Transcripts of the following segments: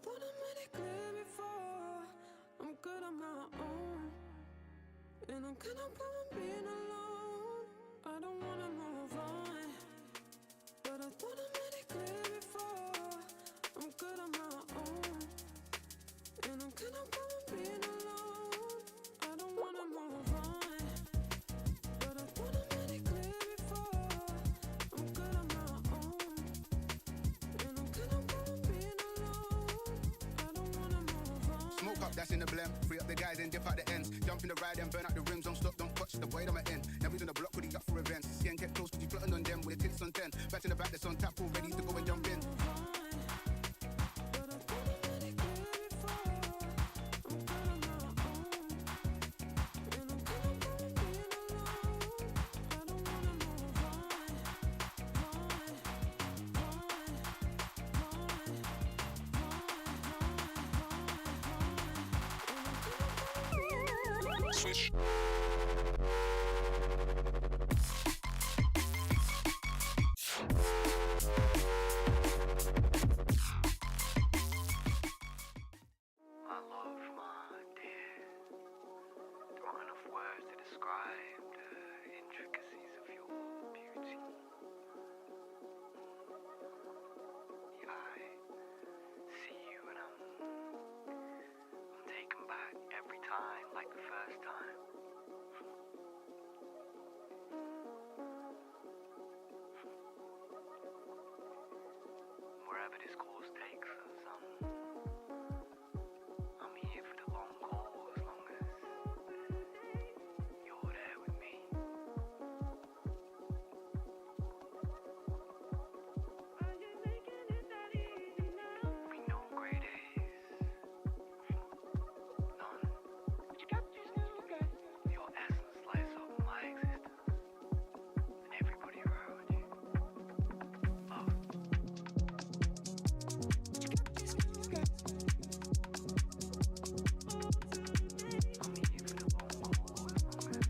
thought I made it clear before, I'm good on my own, and I'm kind of problem being alone. I don't wanna move on, but I thought I made it clear before, I'm good on my own, and I'm kind of problem being alone. I don't wanna move on, but I thought I made it clear before, I'm good on my own, and I'm kind of problem being alone. I don't wanna move on. Smoke up, that's in the blem. Free up the guys and dip out the ends. Jump in the ride and burn out the rims. Don't stop, don't touch the boy on my end. Now he's on the block with the up for events. Skin get close, cause you plotting on them with the tits on 10. Back in the back, that's on tap, all ready to go and jump in. Switch. I love my dear. There aren't enough words to describe the intricacies of your beauty. Yeah, I see you and I'm taken back every time, like the first time. Wherever this course takes us, I'm here for the long haul as long as you're there with me. We know grey days. None. Your essence lights up my existence and everybody around you. Love. I'm here for the long haul as long as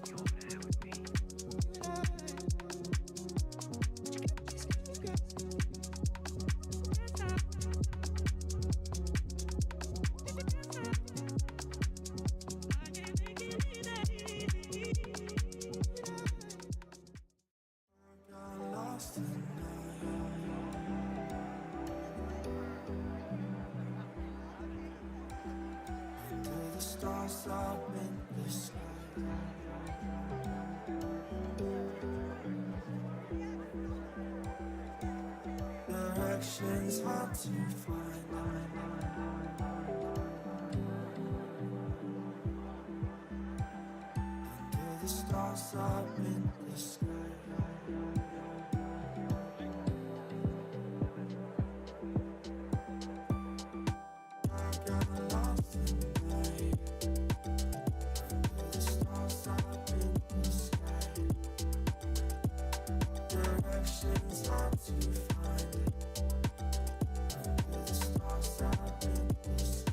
you're there with me. Lost tonight. Under the stars up in the sky. Directions hard to find. Under the stars up in the sky.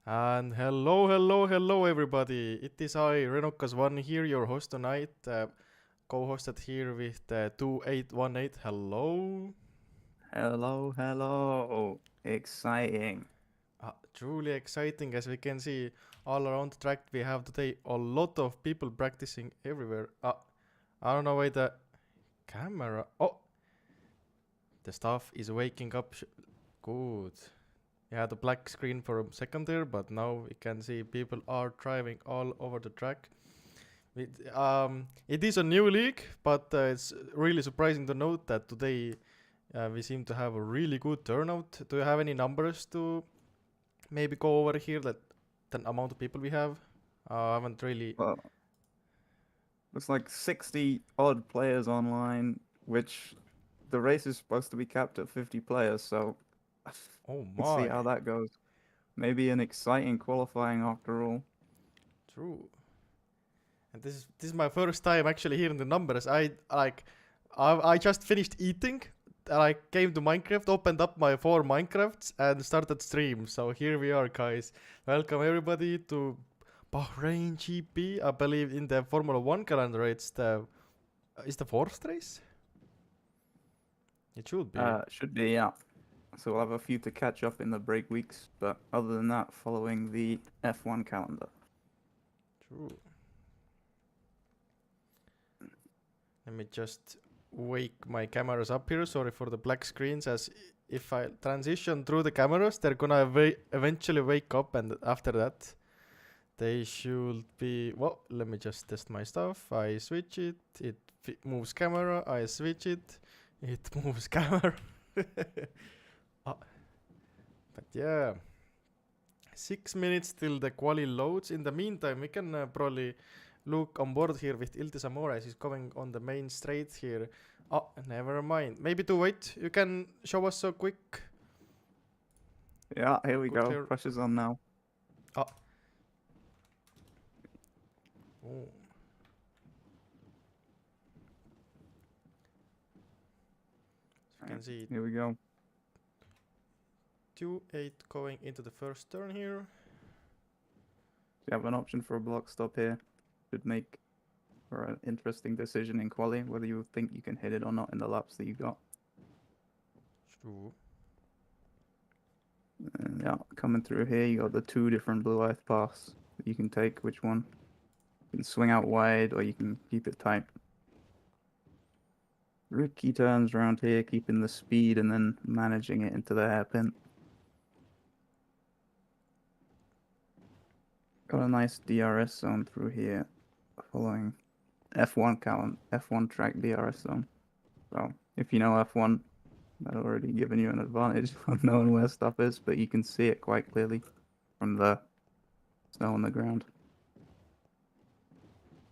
And hello everybody. It is I, Renokas1 here, your host tonight, co-hosted here with 2818. Hello. Hello. Exciting. Truly exciting, as we can see all around the track. We have today a lot of people practicing everywhere. I don't know why the camera. Oh, the staff is waking up. Good. We had a black screen for a second there, but now we can see people are driving all over the track. It is a new league, but it's really surprising to note that today we seem to have a really good turnout. Do you have any numbers to maybe go over here, that the amount of people we have? I haven't really... Well, looks like 60 odd players online, which the race is supposed to be capped at 50 players, so Oh let's see my, how that goes. Maybe an exciting qualifying after all. true. And this is my first time actually hearing the numbers. I just finished eating. And I came to Minecraft, opened up my 4 Minecrafts, and started stream. So here we are, guys. Welcome everybody to Bahrain GP. I believe in the Formula 1 calendar it's the 4th race? It should be. Should be, yeah. So we'll have a few to catch up in the break weeks, but other than that, following the F1 calendar. True. Let me just wake my cameras up here. Sorry for the black screens, as if I transition through the cameras, they're gonna eventually wake up, and after that they should be... Well, let me just test my stuff. I switch it, it moves camera, I switch it, it moves camera. But yeah, 6 minutes till the quali loads. In the meantime, we can probably look on board here with Ilti Zamora. He's going on the main straight here. Oh, never mind. Maybe to wait. You can show us a quick... Yeah, here we Good go. here. Pressure's on now. Oh. So you can see Here we go. 2-8 going into the first turn here. You have an option for a block stop here. Should make for an interesting decision in quali, whether you think you can hit it or not in the laps that you got. True. And yeah, coming through here, you got the 2 different blue earth paths that you can take. Which one? You can swing out wide or you can keep it tight. Ricky turns around here, keeping the speed and then managing it into the hairpin. Got a nice DRS zone through here, following F1 track DRS zone. So if you know F1, that already given you an advantage of knowing where stuff is, but you can see it quite clearly from the snow on the ground.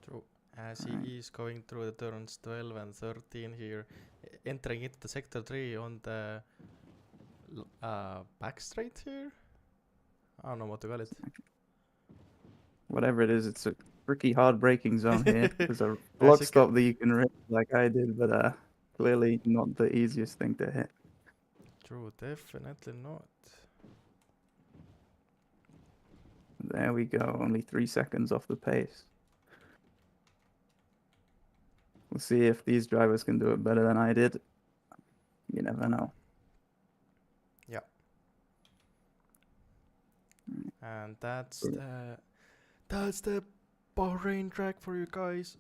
True. As Alright. he is going through the turns 12 and 13 here, entering into the sector 3 on the back straight here. I don't know what to call it. Whatever it is, it's a tricky hard braking zone here. There's a As block you stop that you can rip like I did, but clearly not the easiest thing to hit. True, definitely not. There we go, only 3 seconds off the pace. We'll see if these drivers can do it better than I did. You never know. Yeah. And that's the Bahrain track for you guys.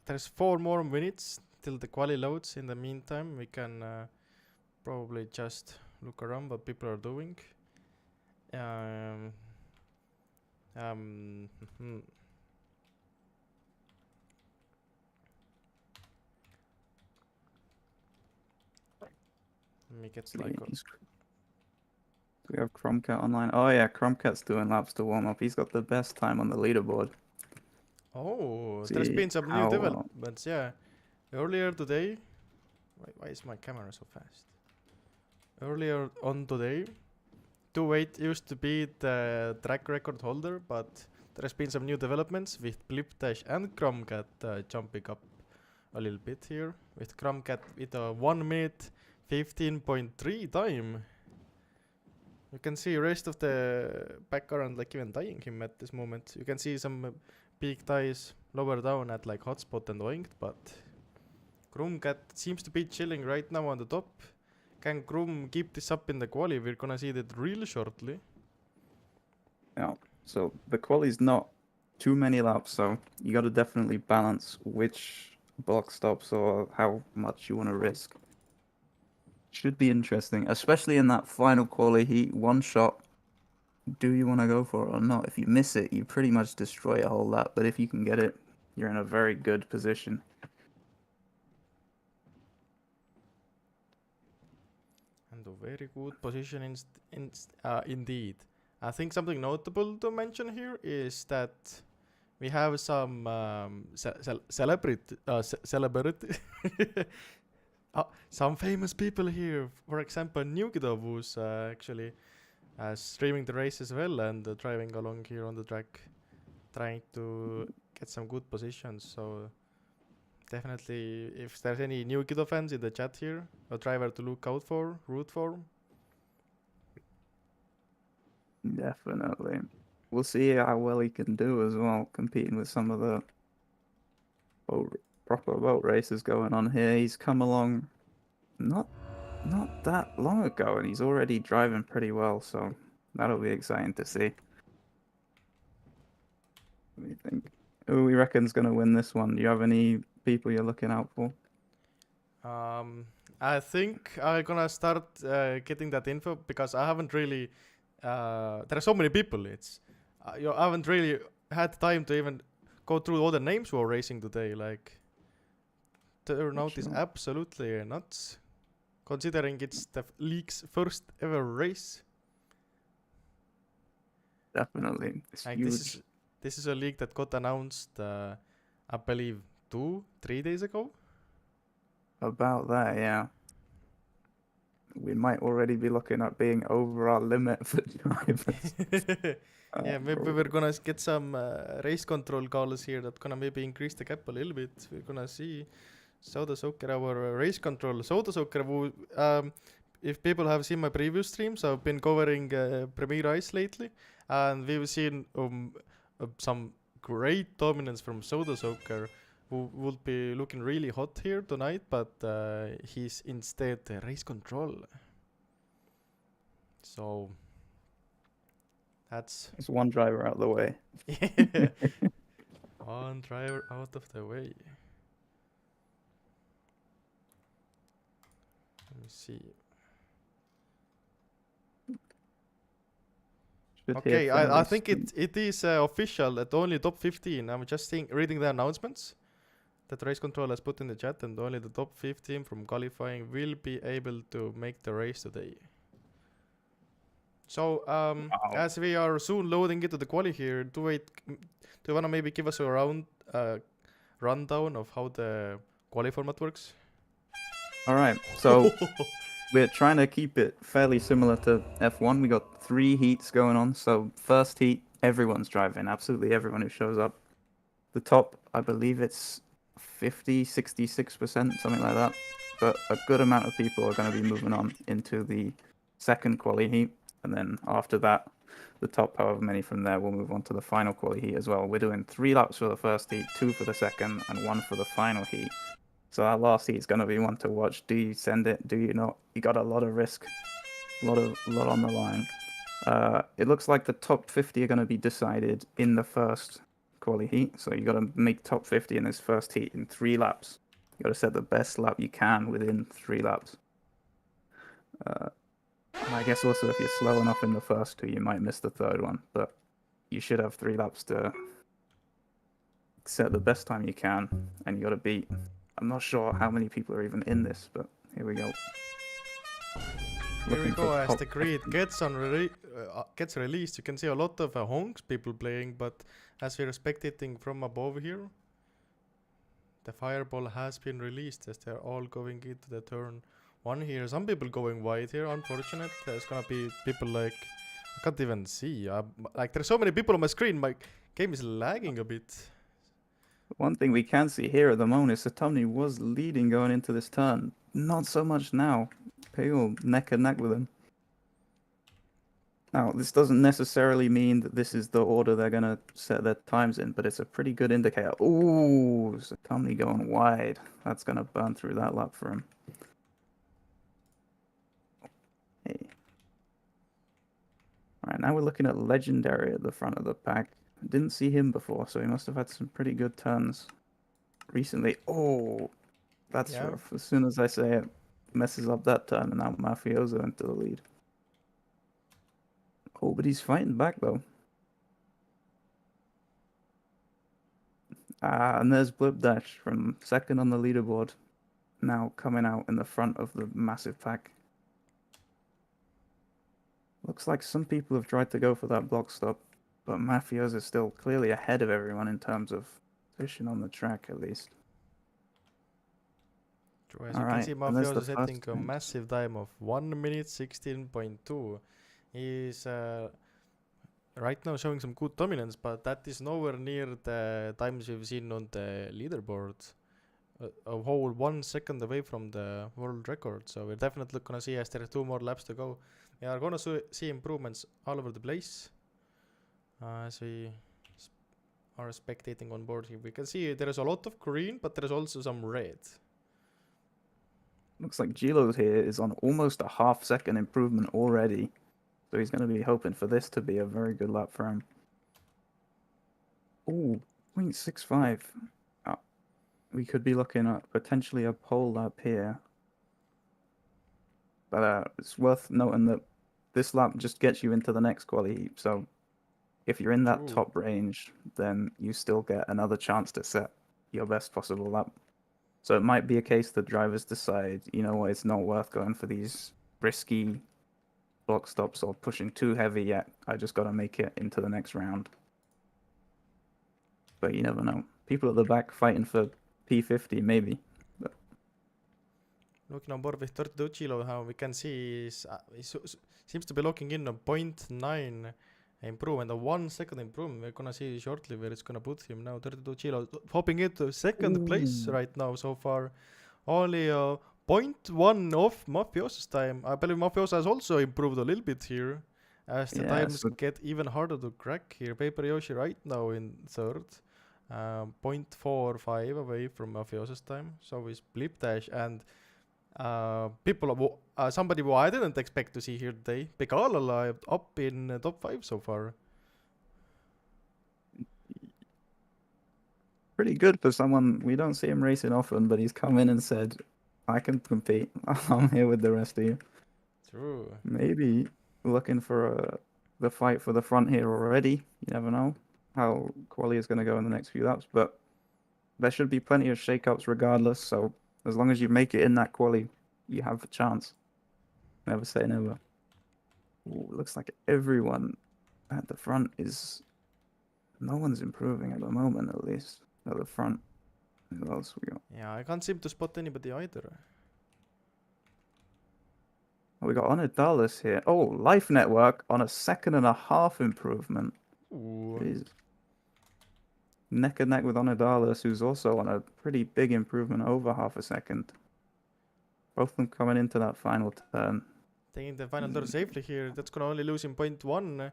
There's 4 more minutes till the quali loads. In the meantime, we can probably just look around what people are doing. Let me get like a... Do we have Chromcat online? Oh yeah, Chromcat's doing laps to warm up. He's got the best time on the leaderboard. Oh, there's See been some new how, developments, yeah. Earlier today... Why is my camera so fast? Earlier on today, 2-8 used to be the track record holder, but there's been some new developments with Blipdash and Chromcat jumping up a little bit here. With Chromcat with a 1 minute 15.3 time. You can see rest of the background like even dying him at this moment. You can see some big ties lower down at like hotspot and oinked, but Krumcat seems to be chilling right now on the top. Can Krum keep this up in the quali? We're gonna see that real shortly. Yeah. So the quali's not too many laps, so you got to definitely balance which box stops or how much you want to risk. Should be interesting, especially in that final quali heat. One shot, do you want to go for it or not? If you miss it, you pretty much destroy a whole lap, but if you can get it, you're in a very good position. And a very good position indeed. I think something notable to mention here is that we have some celebrity some famous people here. For example, Newgido, who's actually streaming the race as well and driving along here on the track, trying to get some good positions. So definitely, if there's any Newgido fans in the chat here, a driver to look out for, root for. Definitely. We'll see how well he can do as well, competing with some of the proper boat races going on here. He's come along not that long ago, and he's already driving pretty well, so that'll be exciting to see. What do you think? Who we reckon's going to win this one? Do you have any people you're looking out for? I think I'm gonna start getting that info because I haven't really... there are so many people. I haven't really had time to even go through all the names who are racing today. Like, turnout is absolutely nuts, considering it's the league's first ever race. Definitely, it's like huge. This is a league that got announced, I believe, 2-3 days ago. About that, yeah. We might already be looking at being over our limit for drivers. Yeah, maybe we're gonna get some race control calls here that gonna maybe increase the gap a little bit. We're gonna see Soda Soaker, our race control. Soda Soaker, who, if people have seen my previous streams, I've been covering Premier Ice lately, and we've seen some great dominance from Soda Soaker, who would be looking really hot here tonight, but he's instead race control. So that's one driver out of the way. One driver out of the way. Let me see. Okay, I think it is official that only top 15. I'm just reading the announcements that Race Control has put in the chat, and only the top 15 from qualifying will be able to make the race today. So, Wow. as we are soon loading into the quali here, do you want to maybe give us a rundown of how the quali format works? All right, so we're trying to keep it fairly similar to F1. We got 3 heats going on. So first heat, everyone's driving, absolutely everyone who shows up. The top, I believe it's 50, 66%, something like that. But a good amount of people are going to be moving on into the second quali heat. And then after that, the top however many from there will move on to the final quali heat as well. We're doing 3 laps for the first heat, 2 for the second, and 1 for the final heat. So that last heat is going to be one to watch. Do you send it? Do you not? You got a lot of risk, a lot on the line. It looks like the top 50 are going to be decided in the first quali heat. So you got to make top 50 in this first heat in 3 laps. You got to set the best lap you can within 3 laps. I guess also if you're slow enough in the first 2, you might miss the third one. But you should have 3 laps to set the best time you can, and you got to beat. I'm not sure how many people are even in this, but here we go. Here we go. As the grid gets released, you can see a lot of honks people playing, but as we're spectating from above here, the fireball has been released as they're all going into the turn 1 here. Some people going wide here, unfortunate. There's gonna be people like, I can't even see. Like there's so many people on my screen, my game is lagging a bit. One thing we can see here at the moment is Satomni was leading going into this turn. Not so much now. Pale neck and neck with him. Now, this doesn't necessarily mean that this is the order they're going to set their times in, but it's a pretty good indicator. Ooh, Sakami going wide. That's going to burn through that lap for him. Hey. Alright, now we're looking at Legendary at the front of the pack. Didn't see him before, so he must have had some pretty good turns recently. Oh, that's rough. As soon as I say it, messes up that turn, and now Mafioso into the lead. Oh, but he's fighting back, though. And there's Blip Dash from second on the leaderboard. Now coming out in the front of the massive pack. Looks like some people have tried to go for that block stop, but Mafioso is still clearly ahead of everyone in terms of position on the track, at least. True, as you can see, Mafioso is setting a massive time of 1 minute 16.2. He's right now showing some good dominance, but that is nowhere near the times we've seen on the leaderboard. A whole 1 second away from the world record, so we're definitely gonna see, as there are 2 more laps to go, we are gonna see improvements all over the place. As we are spectating on board here, we can see there is a lot of green, but there is also some red. Looks like Gilo here is on almost a half-second improvement already. So he's going to be hoping for this to be a very good lap for him. Ooh, 0.65. Oh, we could be looking at potentially a pole lap here. But it's worth noting that this lap just gets you into the next quali heap. So if you're in that top range, then you still get another chance to set your best possible lap. So it might be a case that drivers decide, you know what, it's not worth going for these risky block stops or pushing too heavy yet. I just got to make it into the next round. But you never know. People at the back fighting for P50 maybe. But looking on board with 32 kilo, how we can see he seems to be locking in a 0.9 improvement, a 1 second improvement. We're gonna see shortly where it's gonna put him now. 32 kilo hopping into second place right now so far. Only 0.1 off Mafioso's time. I believe Mafioso has also improved a little bit here, as the times get even harder to crack here. Paper Yoshi right now in third, 0.45 away from Mafioso's time. So is Blip Dash and somebody who I didn't expect to see here today, Pegala, up in top 5 so far. Pretty good for someone, we don't see him racing often, but he's come in and said, I can compete. I'm here with the rest of you. True. Maybe looking for the fight for the front here already. You never know how quali is going to go in the next few laps, but there should be plenty of shakeups regardless. So as long as you make it in that quali, you have a chance. Never say never. Ooh, looks like everyone at the front is... No one's improving at the moment, at least. At the front. Who else we got? Yeah, I can't seem to spot anybody either. We got Onadalis here. Oh, Life Network on a 1.5 improvement. Ooh. Jeez. Neck and neck with Onadalis, who's also on a pretty big improvement, over half a second. Both of them coming into that final turn. Taking the final turn safely here. That's gonna only lose him 0.1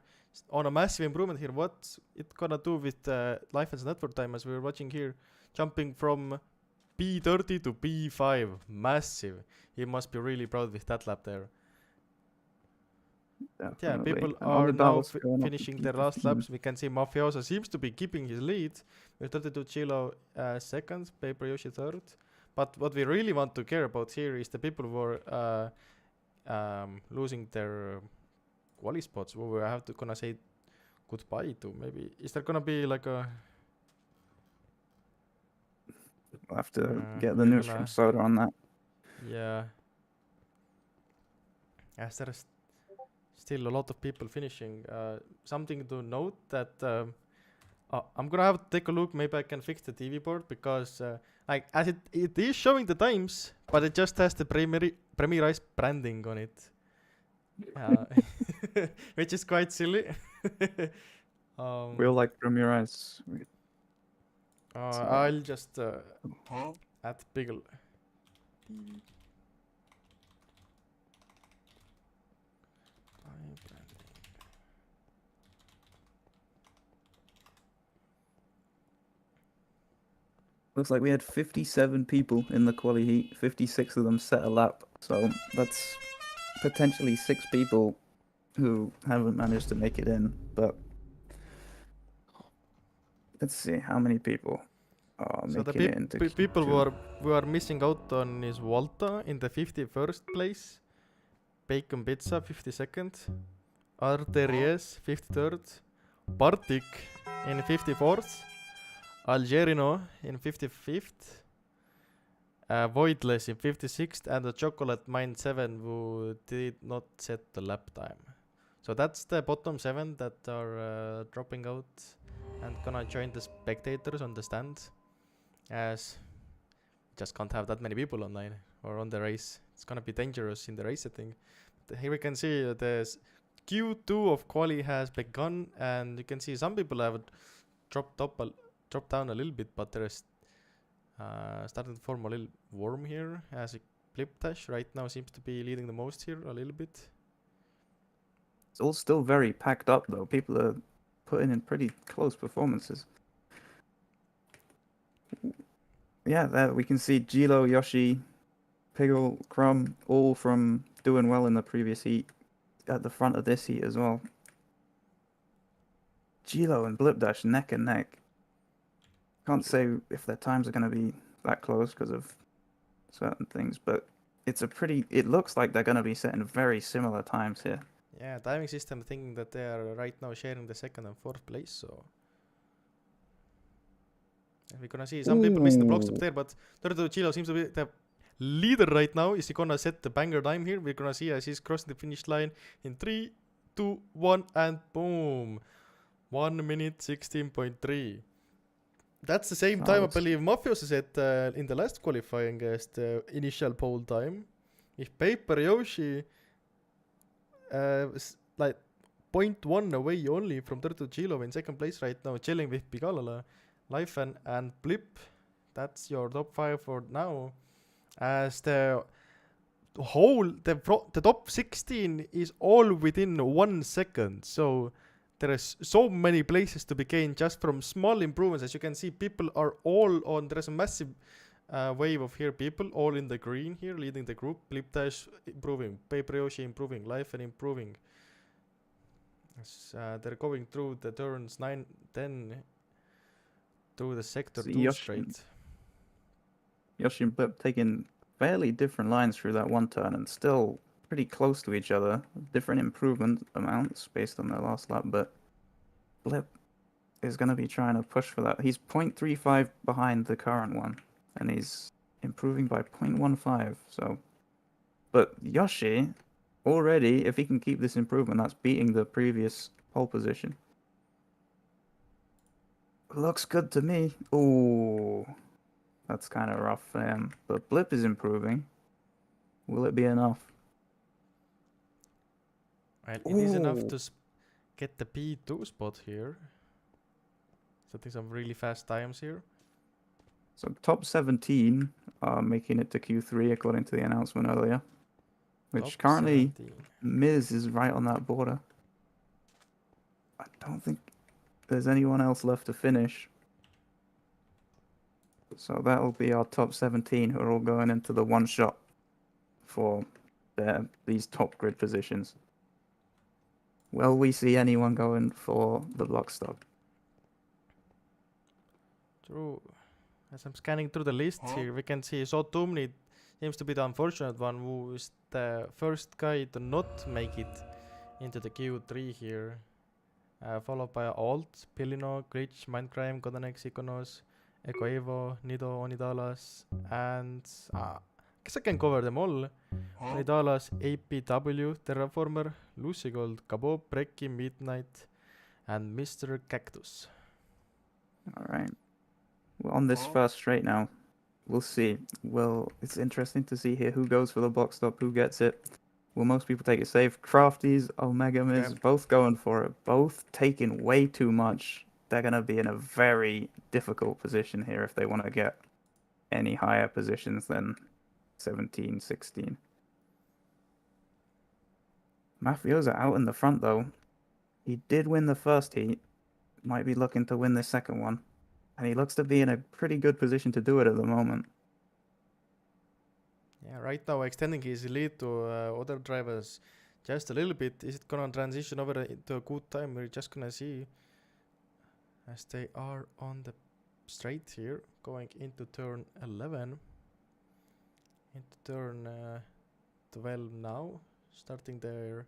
on a massive improvement here. What's it gonna do with Life and Network time, as we were watching here? Jumping from P30 to P5. Massive. He must be really proud with that lap there. Definitely. Yeah, people And are now finishing their last laps. We can see Mafioso seems to be keeping his lead with 32 Chilo second, Paper Yoshi third. But what we really want to care about here is the people who are losing their quali spots, who we have to gonna say goodbye to. Maybe is there gonna be like a... We'll have to get the news from Soda on that. Yeah. As there is still a lot of people finishing. Something to note that I'm gonna have to take a look. Maybe I can fix the TV board, because like as it is showing the times, but it just has the Premier Ice branding on it, which is quite silly. We all like Premier Ice. I'll just add Biggle. Looks like we had 57 people in the quali heat. 56 of them set a lap. So that's potentially 6 people who haven't managed to make it in. But let's see how many people are So the making it into people Q2. who are missing out on is Walta in the 51st place, Bacon Pizza 52nd, Arteries 53rd, Bartik in 54th, Algerino in 55th, Voidless in 56th, and the Chocolate Mind 7 who did not set the lap time. So that's the bottom 7 that are dropping out and gonna join the spectators on the stand, as just can't have that many people online or on the race. It's gonna be dangerous in the race, I think. Here we can see the Q2 of quali has begun, and you can see some people have dropped down a little bit, but there's starting to form a little worm here, as Blip Dash right now seems to be leading the most here a little bit. It's all still very packed up though. People are putting in pretty close performances. Yeah, there we can see Gilo, Yoshi, Piggle, Crumb, all from doing well in the previous heat at the front of this heat as well. Gilo and Blip Dash neck and neck. Can't say if their times are going to be that close because of certain things, but it looks like they're going to be setting very similar times here. Yeah, timing system thinking that they are right now sharing the 2nd and 4th place, so and we're gonna see some people miss the block stop there, but Turtle Chilo seems to be the leader right now. Is he gonna set the banger time here? We're gonna see as he's crossing the finish line in 3, 2, 1, and boom, 1 minute 16.3. That's the same time I believe Mafioso set in the last qualifying as the initial pole time. If Paper Yoshi like 0.1 away only from Turtle Chilo in 2nd place right now, chilling with Pigalala, Lifen and Blip. That's your top 5 for now. As the top 16 is all within 1 second. So there is so many places to be gained just from small improvements. As you can see, people are all on. There is a massive wave of here people all in the green here, leading the group. Blip Dash improving, Paper Yoshi improving, Lifen improving. They're going through the turns 9, 10 through the sector 2 straight. Yoshi and Blip taking fairly different lines through that one turn and still pretty close to each other. Different improvement amounts based on their last lap, but Blip is going to be trying to push for that. He's 0.35 behind the current one, and he's improving by 0.15. So, but Yoshi already, if he can keep this improvement, that's beating the previous pole position. Looks good to me. Ooh, that's kind of rough for him. But Blip is improving. Will it be enough? Well, it is enough to get the P2 spot here. Setting some really fast times here. So top 17 are making it to Q3 according to the announcement earlier. Which Top currently 17. Miz is right on that border. I don't think there's anyone else left to finish. So that'll be our top 17 who are all going into the one shot for these top grid positions. Will we see anyone going for the block stop? True. As I'm scanning through the list here, we can see Sotumni seems to be the unfortunate one, who is the first guy to not make it into the Q3 here. Followed by Alt, Pilino, Glitch, Mindcrime, Godanex, Iconos, Eco Evo, Nido, Onidalas, and I guess I can cover them all. Onidalas, APW, Terraformer, Lucy Gold, Kabo, Preki, Midnight, and Mr. Cactus. Alright. We're on this first straight now. We'll see. Well, it's interesting to see here who goes for the box stop, who gets it. Will most people take it safe? Crafties, Omega Miz, both going for it. Both taking way too much. They're going to be in a very difficult position here if they want to get any higher positions than 17, 16. Mafiosa out in the front, though. He did win the first heat. Might be looking to win the second one. And he looks to be in a pretty good position to do it at the moment. Yeah, right now extending his lead to other drivers just a little bit. Is it gonna transition over into a good time? We're just gonna see as they are on the straight here, going into turn 11, into turn 12 now, starting their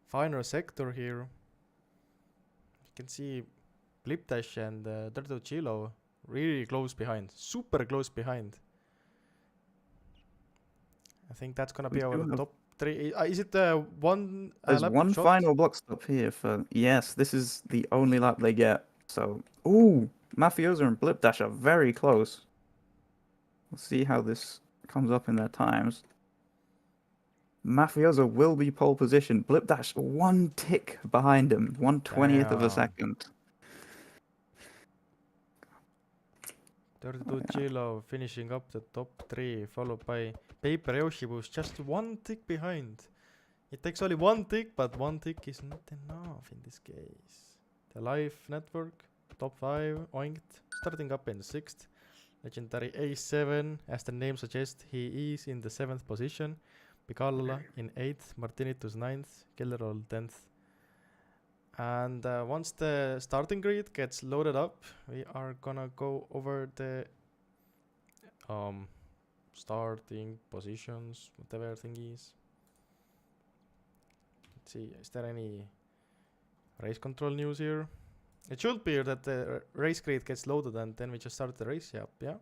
final sector here. You can see Blipdash and Turtle Chilo really close behind, super close behind. I think that's gonna be our top 3. Is it one There's lap one shot? final block stop here for... Yes, this is the only lap they get. So, ooh, Mafioso and Blipdash are very close. We'll see how this comes up in their times. Mafioso will be pole position. Blipdash 1 tick behind him, 1/20th of a Damn. second. 32 Chilo finishing up the top 3, followed by Paper Yoshi, who's just 1 tick behind. It takes only 1 tick, but 1 tick is not enough in this case. The Live Network, top 5, oinked, starting up in 6th. Legendary A7, as the name suggests, he is in the 7th position. Picalola in 8th, Martinitus 9th, Kellerol 10th. And once the starting grid gets loaded up, we are gonna go over the starting positions, whatever thing is. Let's see, is there any race control news here? It should be that the race grid gets loaded and then we just start the race. Yep, yeah.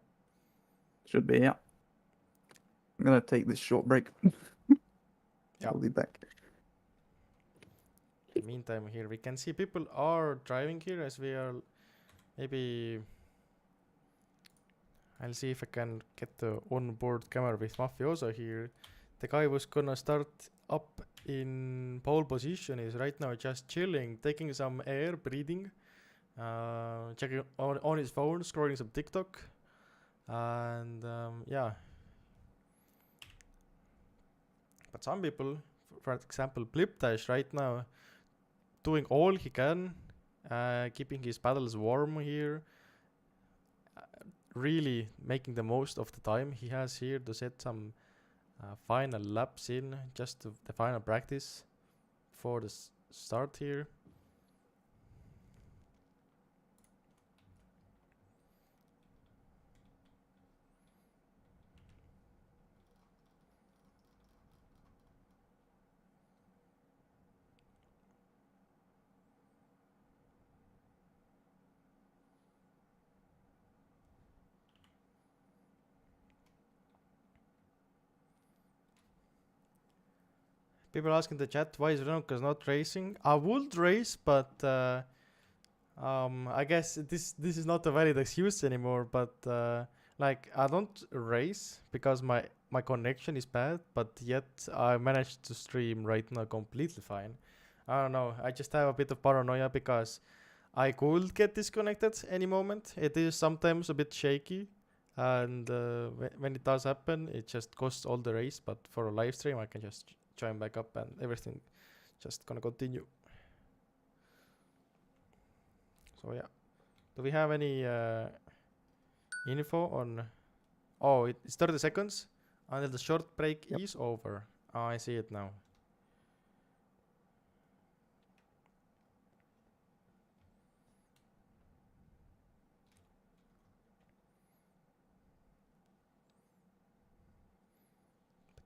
Should be, yeah. I'm gonna take this short break. Yeah. I'll be back. Meantime, here we can see people are driving here as we are. Maybe I'll see if I can get the onboard camera with Mafioso here. The guy was gonna start up in pole position is right now just chilling, taking some air, breathing, checking on his phone, scrolling some TikTok, and yeah. But some people, for example, Blipdash right now, doing all he can, keeping his paddles warm here, really making the most of the time he has here to set some final laps in, just the final practice for the start here. People asking in the chat, why is Renokas not racing? I would race, but I guess this is not a valid excuse anymore. But like, I don't race because my connection is bad, but yet I managed to stream right now completely fine. I don't know, I just have a bit of paranoia because I could get disconnected any moment. It is sometimes a bit shaky, and when it does happen, it just costs all the race. But for a live stream, I can just join back up and everything just gonna continue. So yeah, do we have any info on... Oh, it's 30 seconds until the short break is over. Oh, I see it now.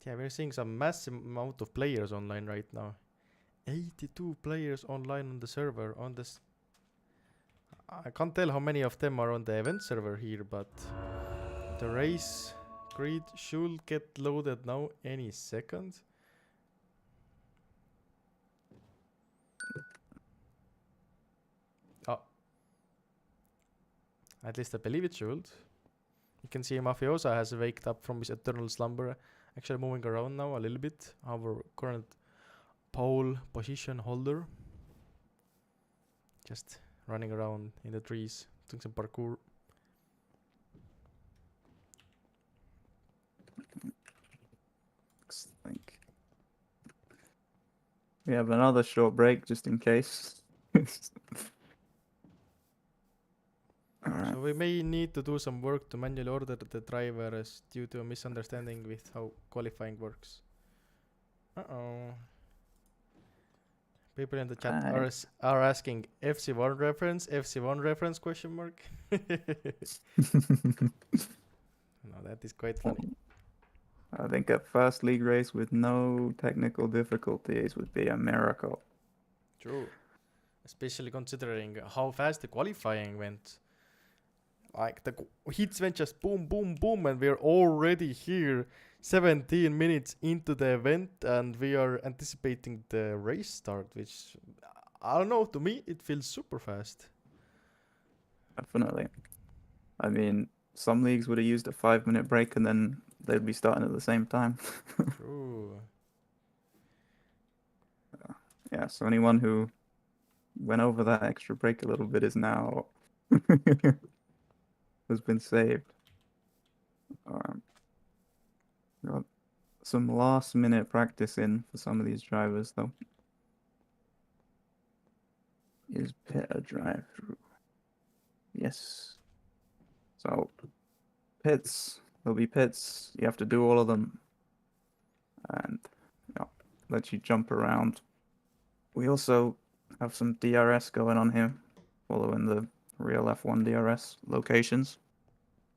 Yeah, we're seeing some massive amount of players online right now. 82 players online on the server. On this, I can't tell how many of them are on the event server here, but the race grid should get loaded now any second. Oh, at least I believe it should. You can see Mafiosa has waked up from his eternal slumber. Actually moving around now a little bit. Our current pole position holder. Just running around in the trees, doing some parkour. I think we have another short break just in case. Alright. So we may need to do some work to manually order the drivers due to a misunderstanding with how qualifying works. Uh-oh. People in the chat are asking FC1 reference question mark. No, that is quite funny. I think a first league race with no technical difficulties would be a miracle. True. Especially considering how fast the qualifying went. Like the heats went just boom, boom, boom, and we're already here 17 minutes into the event, and we are anticipating the race start, which, I don't know, to me it feels super fast. Definitely. I mean, some leagues would have used a 5-minute break and then they'd be starting at the same time. True. Yeah, so anyone who went over that extra break a little bit is now has been saved. Got some last minute practice in for some of these drivers though. Is pit a drive through? Yes. So pits, there'll be pits. You have to do all of them, and let you jump around. We also have some DRS going on here, following the real F1 DRS locations.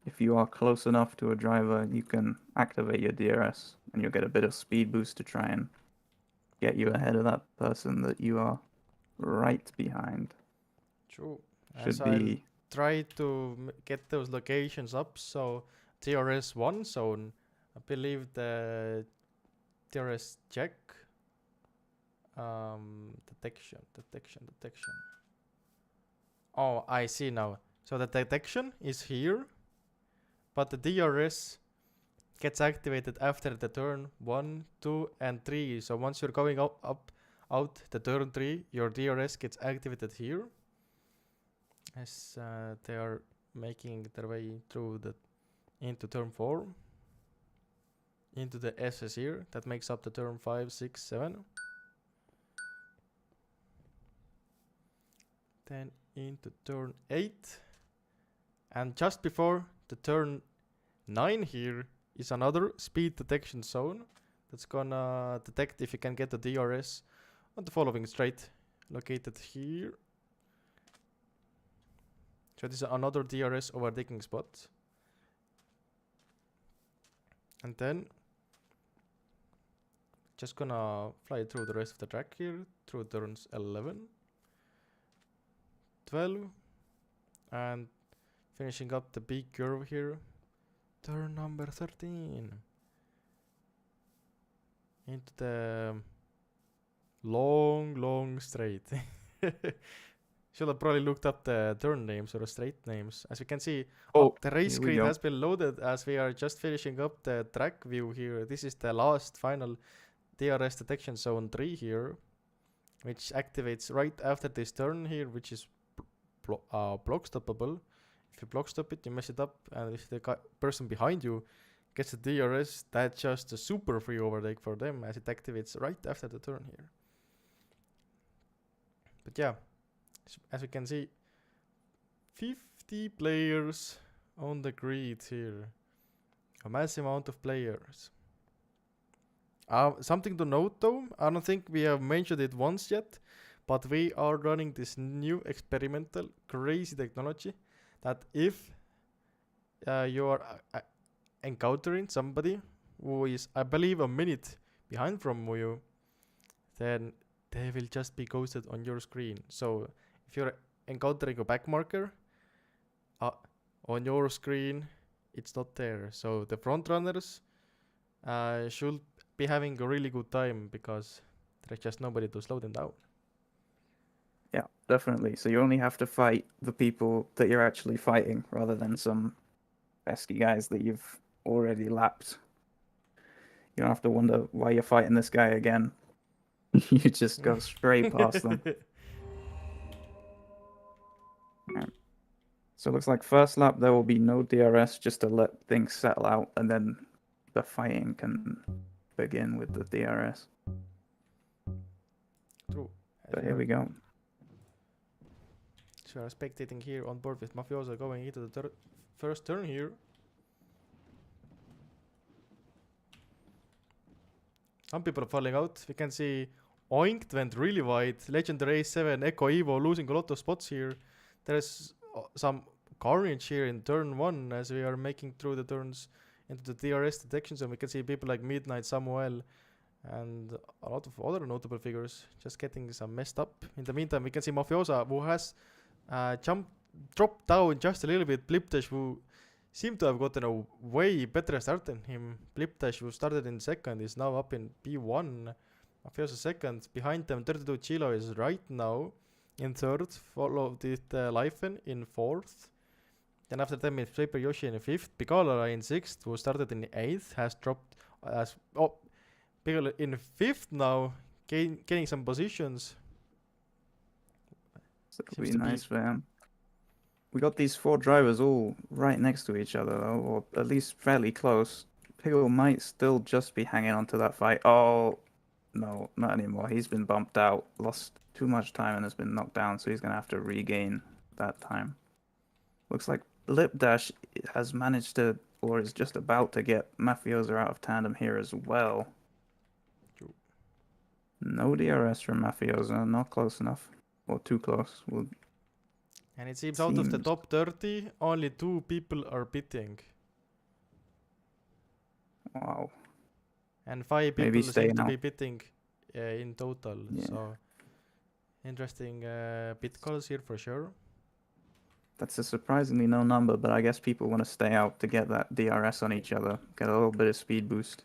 If you are close enough to a driver, you can activate your DRS, and you'll get a bit of speed boost to try and get you ahead of that person that you are right behind. True. Should be. Try to get those locations up. So DRS 1 zone, I believe the DRS check, detection. Oh, I see now. So the detection is here, but the DRS gets activated after the turn 1, 2, and 3. So once you're going out the turn 3, your DRS gets activated here. As they are making their way through into turn 4, into the SS here, that makes up the turn 5, 6, 7. Then into turn 8, and just before the turn 9 here is another speed detection zone that's gonna detect if you can get the DRS on the following straight, located here. So this is another DRS overtaking spot. And then just gonna fly through the rest of the track here, through turns 11, 12, and finishing up the big curve here, turn number 13. Into the long straight. Should have probably looked up the turn names or the straight names. As you can see, the race screen has been loaded as we are just finishing up the track view here. This is the last final DRS detection zone 3 here, which activates right after this turn here, which is block stoppable. If you block stop it, you mess it up, and if the person behind you gets the DRS, that's just a super free overtake for them as it activates right after the turn here. But yeah, as you can see, 50 players on the grid here. A massive amount of players. Something to note though, I don't think we have mentioned it once yet, but we are running this new experimental crazy technology that if you are encountering somebody who is, I believe, a minute behind from you, then they will just be ghosted on your screen. So if you're encountering a back marker on your screen, it's not there. So the front runners should be having a really good time because there's just nobody to slow them down. Yeah, definitely. So you only have to fight the people that you're actually fighting rather than some pesky guys that you've already lapped. You don't have to wonder why you're fighting this guy again. You just go straight past them. Right. So it looks like first lap there will be no DRS just to let things settle out, and then the fighting can begin with the DRS. True. So here we go. So we are spectating here on board with Mafioso going into the first turn here. Some people are falling out. We can see Oinked went really wide. Legendary A7, Echo Evo losing a lot of spots here. There's some carnage here in turn 1 as we are making through the turns into the DRS detections, and we can see people like Midnight, Samuel, and a lot of other notable figures just getting some messed up. In the meantime, we can see Mafiosa, who has dropped down just a little bit. Blipdash, who seemed to have gotten a way better start than him. Blipdash, who started in second, is now up in P1. Mafiosa second. Behind them, 32 Chilo is right now in third, followed with Leifen in fourth. Then after them is Paper Yoshi in fifth. Piccola in sixth, who started in eighth, has dropped as Piccola in fifth now, gaining some positions. So it'll be nice for him. We got these 4 drivers all right next to each other, though, or at least fairly close. Pickle might still just be hanging on to that fight. Oh, no, not anymore. He's been bumped out, lost too much time, and has been knocked down, so he's going to have to regain that time. Looks like Lipdash has managed to, or is just about to get Mafiosa out of tandem here as well. True. No DRS from Mafiosa, not close enough, or too close. And it seems out of the top 30, only 2 people are pitting. Wow. And 5 Maybe people stay seem to now. be pitting in total. Yeah. So interesting pit calls here for sure. That's a surprisingly no number, but I guess people want to stay out to get that DRS on each other, get a little bit of speed boost.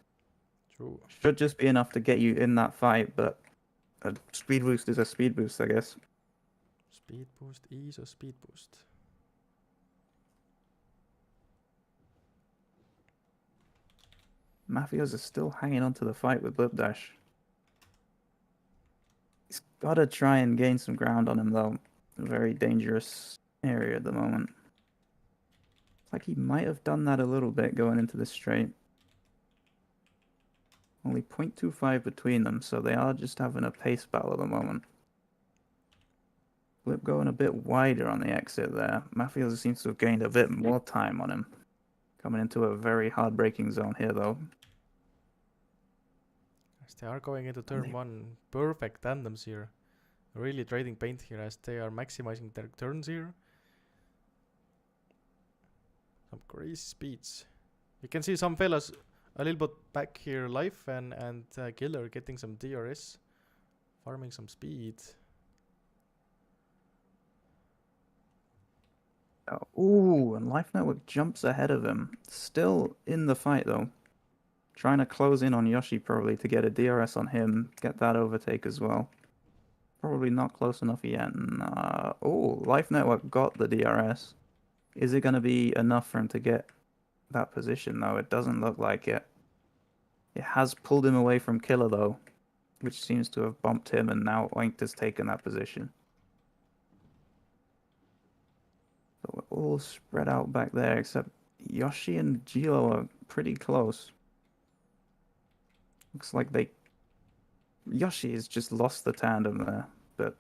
True. Should just be enough to get you in that fight, but a speed boost is a speed boost, I guess. Speed boost is a speed boost. Mafios are still hanging on to the fight with Lipdash. He's got to try and gain some ground on him, though. A very dangerous area at the moment. It's like he might have done that a little bit going into the straight. Only 0.25 between them, so they are just having a pace battle at the moment. Flip going a bit wider on the exit there. Mafiosa seems to have gained a bit more time on him. Coming into a very hard braking zone here, though. As they are going into turn 1, perfect tandems here. Really trading paint here as they are maximizing their turns here. Some crazy speeds. You can see some fellas a little bit back here, Life and Killer getting some DRS, farming some speed. Ooh, and Life Network jumps ahead of him. Still in the fight, though. Trying to close in on Yoshi, probably, to get a DRS on him. Get that overtake as well. Probably not close enough yet. Oh, Life Network got the DRS. Is it going to be enough for him to get that position, though? It doesn't look like it. It has pulled him away from Killer, though, which seems to have bumped him, and now Oinked has taken that position. So we're all spread out back there, except Yoshi and Gilo are pretty close. Looks like Yoshi has just lost the tandem there, but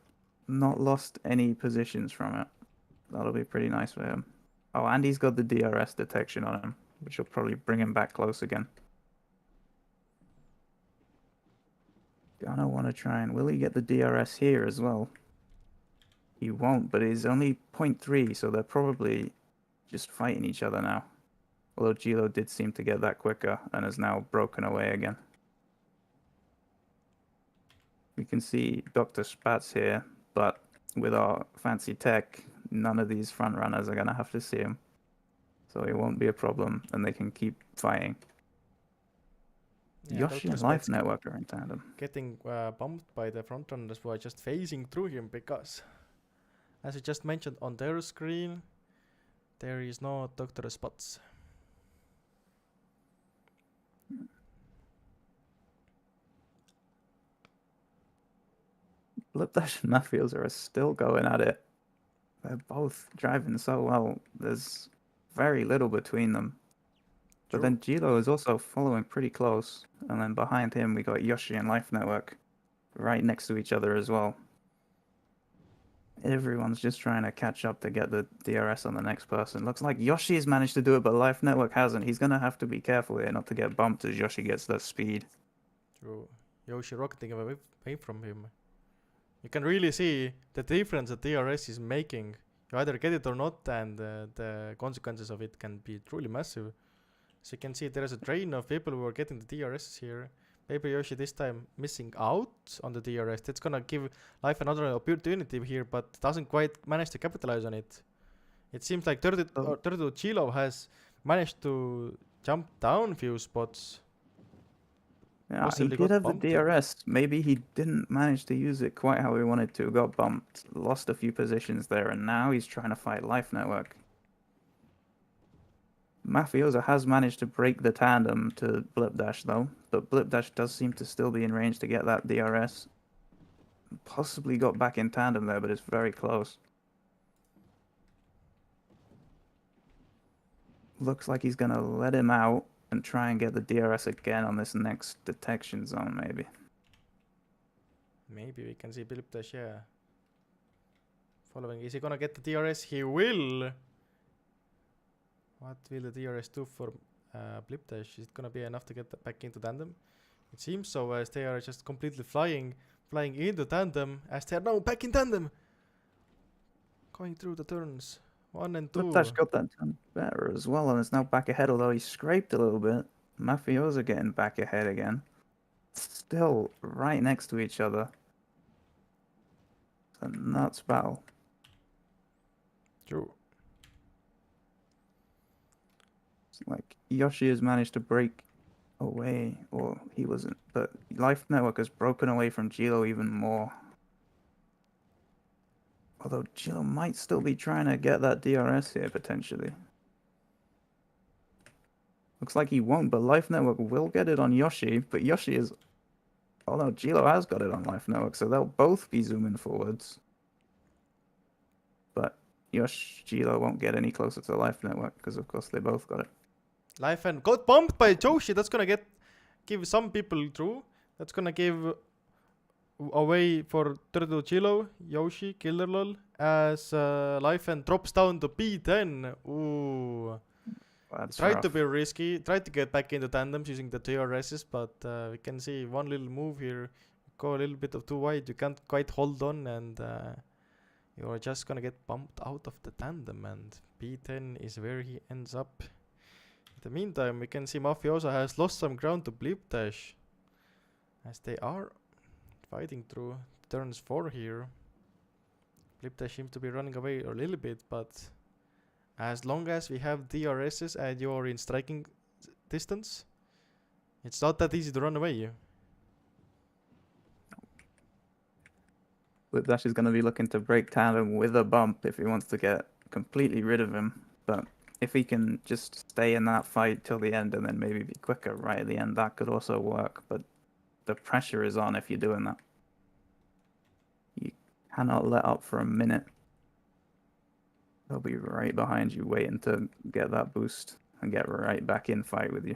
not lost any positions from it. That'll be pretty nice for him. Oh, and he's got the DRS detection on him, which will probably bring him back close again. Gonna want to try and... Will he get the DRS here as well? He won't, but he's only 0.3, so they're probably just fighting each other now. Although Gilo did seem to get that quicker and is now broken away again. We can see Dr. Spatz here, but with our fancy tech, none of these front runners are going to have to see him. So it won't be a problem, and they can keep fighting. Yeah, Yoshi and Life Network are in tandem. Getting bumped by the front runners who are just phasing through him because, as I just mentioned on their screen, there is no Dr. Spots. Lipdash and Mafiosa are still going at it. They're both driving so well. There's very little between them. But then Gilo is also following pretty close. And then behind him, we got Yoshi and Life Network right next to each other as well. Everyone's just trying to catch up to get the DRS on the next person. Looks like Yoshi has managed to do it, but Life Network hasn't. He's gonna have to be careful here not to get bumped as Yoshi gets that speed. True. Yoshi rocketing away from him. You can really see the difference that DRS is making. You either get it or not, and the consequences of it can be truly massive. So you can see there is a train of people who are getting the DRS here. Maybe Yoshi this time missing out on the DRS. That's gonna give Life another opportunity here, but doesn't quite manage to capitalize on it. It seems like Turtle Chilo has managed to jump down a few spots. Yeah, he Possibly did got have the bumped. DRS. Maybe he didn't manage to use it quite how he wanted to. Got bumped, lost a few positions there, and now he's trying to fight Life Network. Mafioso has managed to break the tandem to Blip Dash though, but Blip Dash does seem to still be in range to get that DRS. Possibly got back in tandem there, but it's very close. Looks like he's gonna let him out and try and get the DRS again on this next detection zone, maybe. Maybe we can see Blip Dash, yeah. Following, is he gonna get the DRS? He will! What will the DRS do for Blip Dash? Is it gonna be enough to get back into tandem? It seems so, as they are just completely flying into tandem, as they are now back in tandem! Going through the turns. 1 and 2. Blip Dash got that done better as well, and is now back ahead, although he scraped a little bit. Mafioso getting back ahead again. Still right next to each other. It's a nuts battle. True. It's like Yoshi has managed to break away, or he wasn't, but Life Network has broken away from Gilo even more. Although Gilo might still be trying to get that DRS here, potentially. Looks like he won't, but Life Network will get it on Yoshi, but Yoshi is... Oh no, Gilo has got it on Life Network, so they'll both be zooming forwards. But Gilo won't get any closer to Life Network, because of course they both got it. Life and got bumped by Joshi. That's gonna give some people through. That's gonna give away for Turtle Chilo, Yoshi, Killerlol, as Life and drops down to P10. Ooh. That's Tried rough. to be risky, tried to get back into tandems using the TRSs, but we can see one little move here. Go a little bit of too wide, you can't quite hold on, and you're just gonna get bumped out of the tandem, and P10 is where he ends up. In the meantime, we can see Mafioso has lost some ground to Blip Dash, as they are fighting through turns 4 here. Blip Dash seems to be running away a little bit, but as long as we have DRSs and you're in striking distance, it's not that easy to run away. Blip Dash is going to be looking to break tandem with a bump if he wants to get completely rid of him. But if he can just stay in that fight till the end and then maybe be quicker right at the end, that could also work. But the pressure is on if you're doing that. You cannot let up for a minute. They'll be right behind you waiting to get that boost and get right back in fight with you.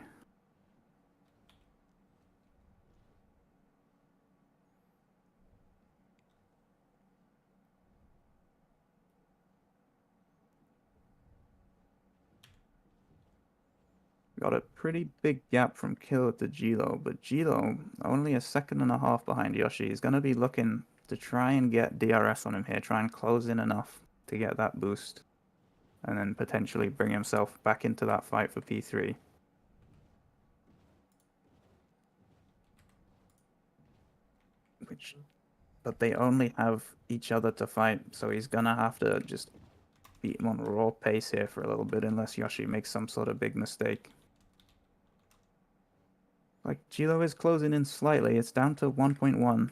Got a pretty big gap from Killer to Gilo, but Gilo only a second and a half behind Yoshi. He's going to be looking to try and get DRS on him here, try and close in enough to get that boost, and then potentially bring himself back into that fight for P3. But they only have each other to fight, so he's going to have to just beat him on raw pace here for a little bit, unless Yoshi makes some sort of big mistake. Like, Gilo is closing in slightly. It's down to 1.1.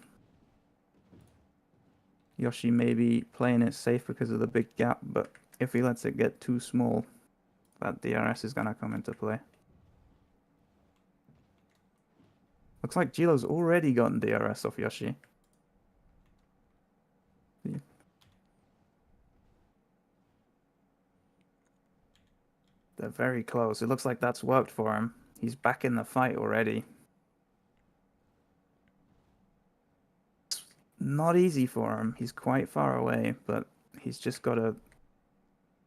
Yoshi may be playing it safe because of the big gap, but if he lets it get too small, that DRS is going to come into play. Looks like Gilo's already gotten DRS off Yoshi. Yeah. They're very close. It looks like that's worked for him. He's back in the fight already. not easy for him. He's quite far away, but he's just got to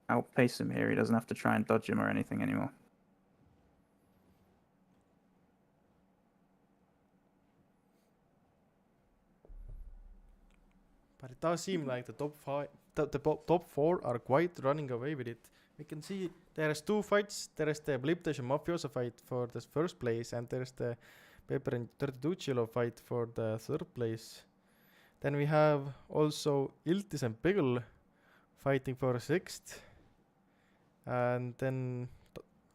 outpace him here. He doesn't have to try and dodge him or anything anymore. But it does seem like the top four are quite running away with it. We can see there's two fights. There is the Blipdash and Mafioso fight for the first place, and there's the Pepper and 32 Chilo fight for the third place. Then we have also Iltis and Piggle fighting for sixth. And then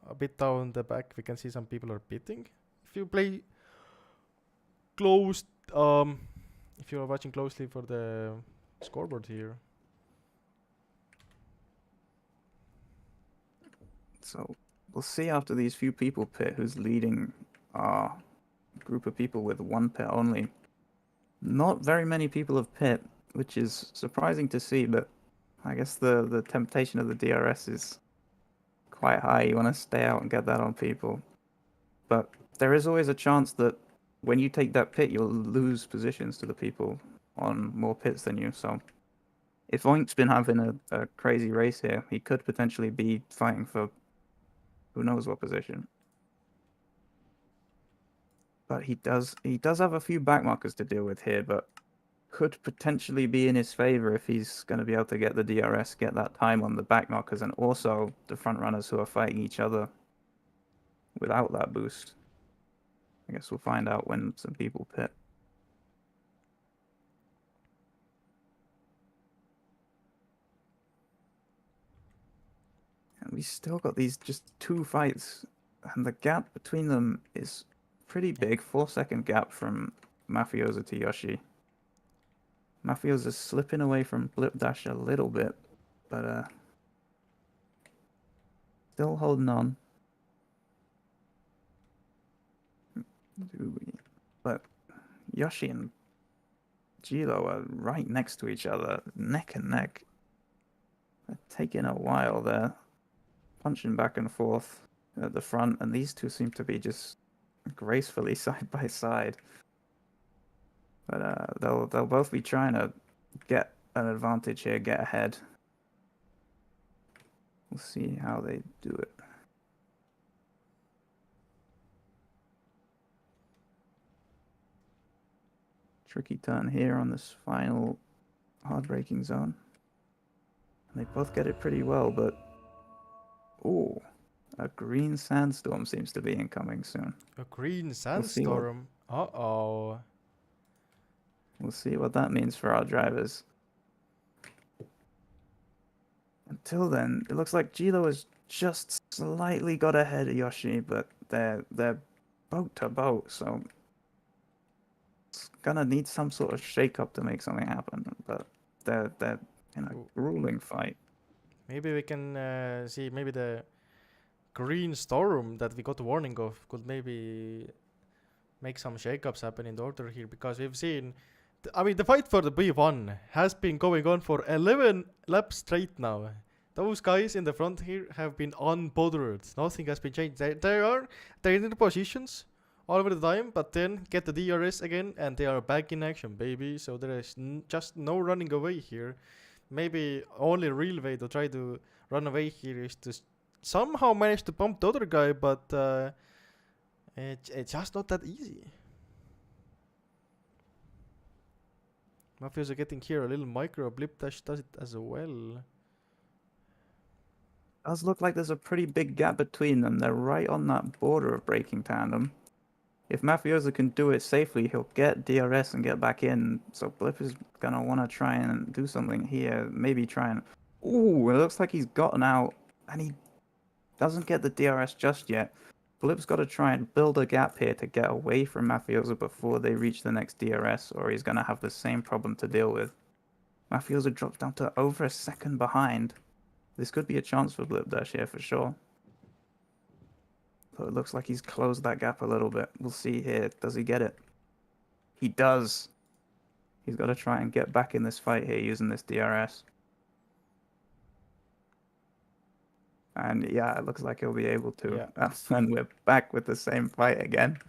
a bit down the back we can see some people are pitting. If you play close, if you are watching closely for the scoreboard here. So we'll see after these few people pit who's leading our group of people with one pit only. Not very many people have pit, which is surprising to see, but I guess the temptation of the DRS is quite high. You want to stay out and get that on people. But there is always a chance that when you take that pit, you'll lose positions to the people on more pits than you. So if Oink's been having a crazy race here, he could potentially be fighting for who knows what position. But he does have a few backmarkers to deal with here, but could potentially be in his favor if he's going to be able to get the DRS, get that time on the backmarkers, and also the front runners who are fighting each other without that boost. I guess we'll find out when some people pit. And we still got these just two fights, and the gap between them is pretty big. 4-second gap from Mafioso to Yoshi. Mafioso's slipping away from Blipdash a little bit, but still holding on. But Yoshi and Gilo are right next to each other, neck and neck. They're taking a while there, punching back and forth at the front, and these two seem to be just gracefully side by side. But they'll both be trying to get an advantage here, get ahead. We'll see how they do it. Tricky turn here on this final hard braking zone. And they both get it pretty well, but ooh, a green sandstorm seems to be incoming soon. A green sandstorm? Uh-oh. We'll see what that means for our drivers. Until then, it looks like Gilo has just slightly got ahead of Yoshi, but they're boat to boat, so it's gonna need some sort of shake-up to make something happen. But they're in a grueling fight. Maybe we can see maybe the green storm that we got a warning of could maybe make some shakeups happen in the order here, because we've seen the fight for the B1 has been going on for 11 laps straight now. Those guys in the front here have been unbothered. Nothing has been changed. They're in the positions all over the time, but then get the DRS again and they are back in action, baby. So there is just no running away here. Maybe only real way to try to run away here is to somehow manage to bump the other guy, but it's just not that easy. Mafioso getting here a little micro. Blipdash does it as well. Does look like there's a pretty big gap between them. They're right on that border of braking tandem. If Mafioso can do it safely, he'll get DRS and get back in. So Blip is gonna want to try and do something here. Maybe try and... Ooh, it looks like he's gotten out. And he doesn't get the DRS just yet. Blip's got to try and build a gap here to get away from Mafioso before they reach the next DRS, or he's going to have the same problem to deal with. Mafioso drops down to over a second behind. This could be a chance for Blipdash here for sure. So it looks like he's closed that gap a little bit. We'll see here. Does he get it? He does. He's got to try and get back in this fight here using this DRS. And yeah, it looks like he'll be able to. Yeah. And we're back with the same fight again.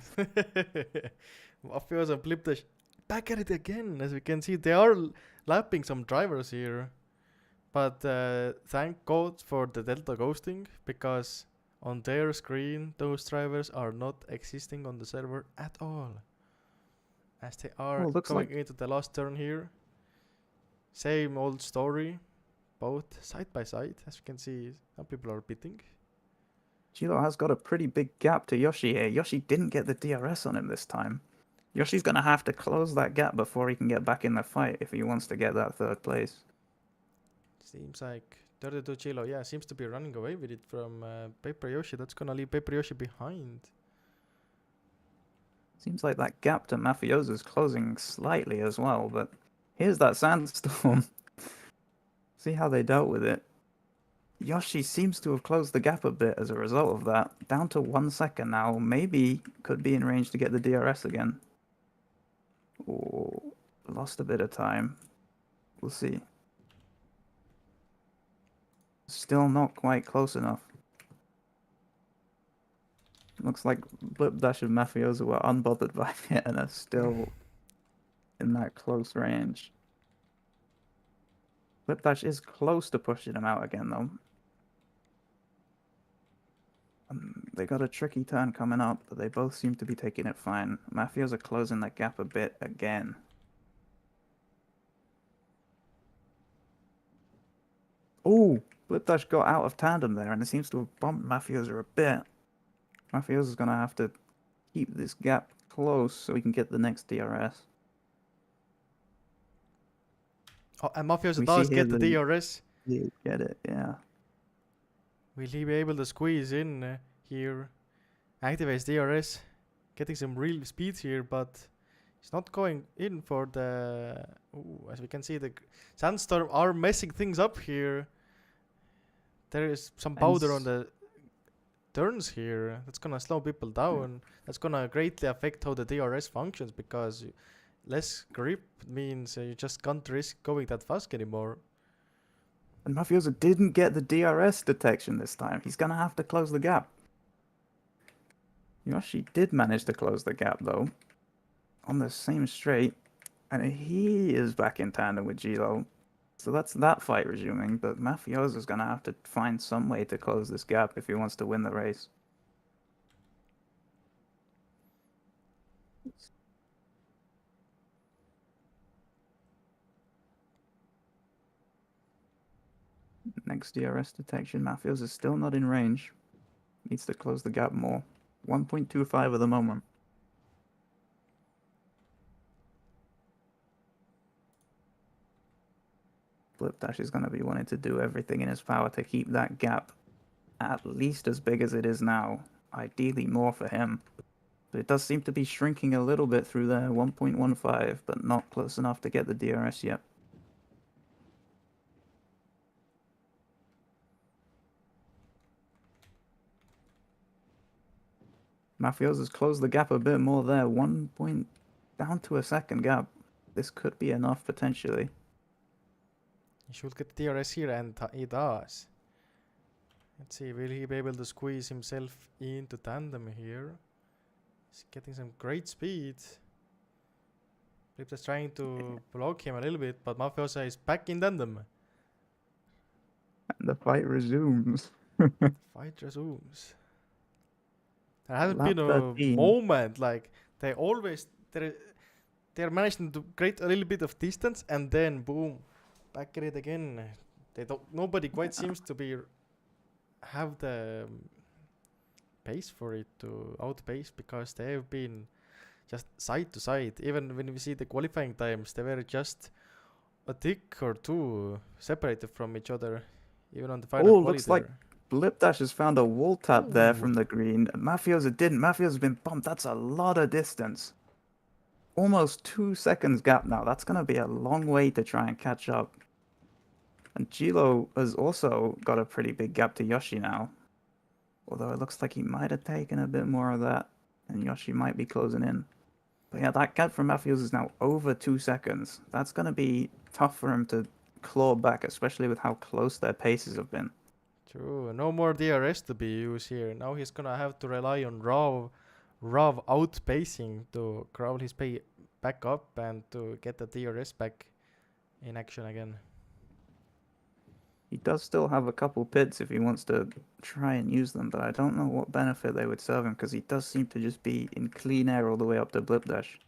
Mafioso and Blipdash back at it again. As we can see, they are lapping some drivers here. But thank God for the Delta ghosting, because on their screen, those drivers are not existing on the server at all. As they are going into the last turn here. Same old story, both side by side. As you can see, some people are pitting. Gilo has got a pretty big gap to Yoshi here. Yoshi didn't get the DRS on him this time. Yoshi's going to have to close that gap before he can get back in the fight if he wants to get that third place. Seems like 32 Gilo, yeah, seems to be running away with it from Paper Yoshi. That's going to leave Paper Yoshi behind. Seems like that gap to Mafioso is closing slightly as well, but here's that sandstorm. See how they dealt with it. Yoshi seems to have closed the gap a bit as a result of that. Down to 1 second now. Maybe could be in range to get the DRS again. Oh, lost a bit of time. We'll see. Still not quite close enough. Looks like Blip Dash and Mafioso were unbothered by it and are still in that close range. Blip Dash is close to pushing him out again, though. They got a tricky turn coming up, but they both seem to be taking it fine. Mafioso closing that gap a bit again. Oh, Blip Dash got out of tandem there, and it seems to have bumped Mafioso a bit. Mafioso's going to have to keep this gap close so he can get the next DRS. Oh, and Mafioso does get the DRS. Yeah, get it, yeah. Will he be able to squeeze in here? Activates DRS. Getting some real speed here, but he's not going in for the... Ooh, as we can see, the Sandstorm are messing things up here. There is some powder on the turns here. That's gonna slow people down. That's gonna greatly affect how the DRS functions, because less grip means you just can't risk going that fast anymore. And Mafioso didn't get the DRS detection this time. He's gonna have to close the gap. Yoshi did manage to close the gap though, on the same straight, and he is back in tandem with Gilo. So that's that fight resuming, but Mafioso's gonna have to find some way to close this gap if he wants to win the race. Next DRS detection, Mafioso is still not in range. Needs to close the gap more. 1.25 at the moment. Blip Dash is going to be wanting to do everything in his power to keep that gap at least as big as it is now. Ideally more for him. But it does seem to be shrinking a little bit through there. 1.15, but not close enough to get the DRS yet. Mafioso's closed the gap a bit more there. 1 point down to a second gap. This could be enough potentially. He should get DRS here, and he does. Let's see, will he be able to squeeze himself into tandem here? He's getting some great speed. Blip is trying to block him a little bit, but Mafioso is back in tandem. And the fight resumes. Fight resumes. There hasn't been a moment like they're managing to create a little bit of distance, and then boom, back at it again. Nobody quite seems to be have the pace for it to outpace, because they have been just side to side. Even when we see the qualifying times, they were just a tick or two separated from each other, even on the final quali looks like Blip Dash has found a wall tap there from the green. Mafioso didn't. Mafioso's been bumped. That's a lot of distance. Almost 2 seconds gap now. That's going to be a long way to try and catch up. And Gilo has also got a pretty big gap to Yoshi now. Although it looks like he might have taken a bit more of that, and Yoshi might be closing in. But yeah, that gap from Mafioso is now over 2 seconds. That's going to be tough for him to claw back, especially with how close their paces have been. True, no more DRS to be used here. Now he's gonna have to rely on raw outpacing to crawl his back up and to get the DRS back in action again. He does still have a couple pits if he wants to try and use them, but I don't know what benefit they would serve him because he does seem to just be in clean air all the way up to Blip Dash.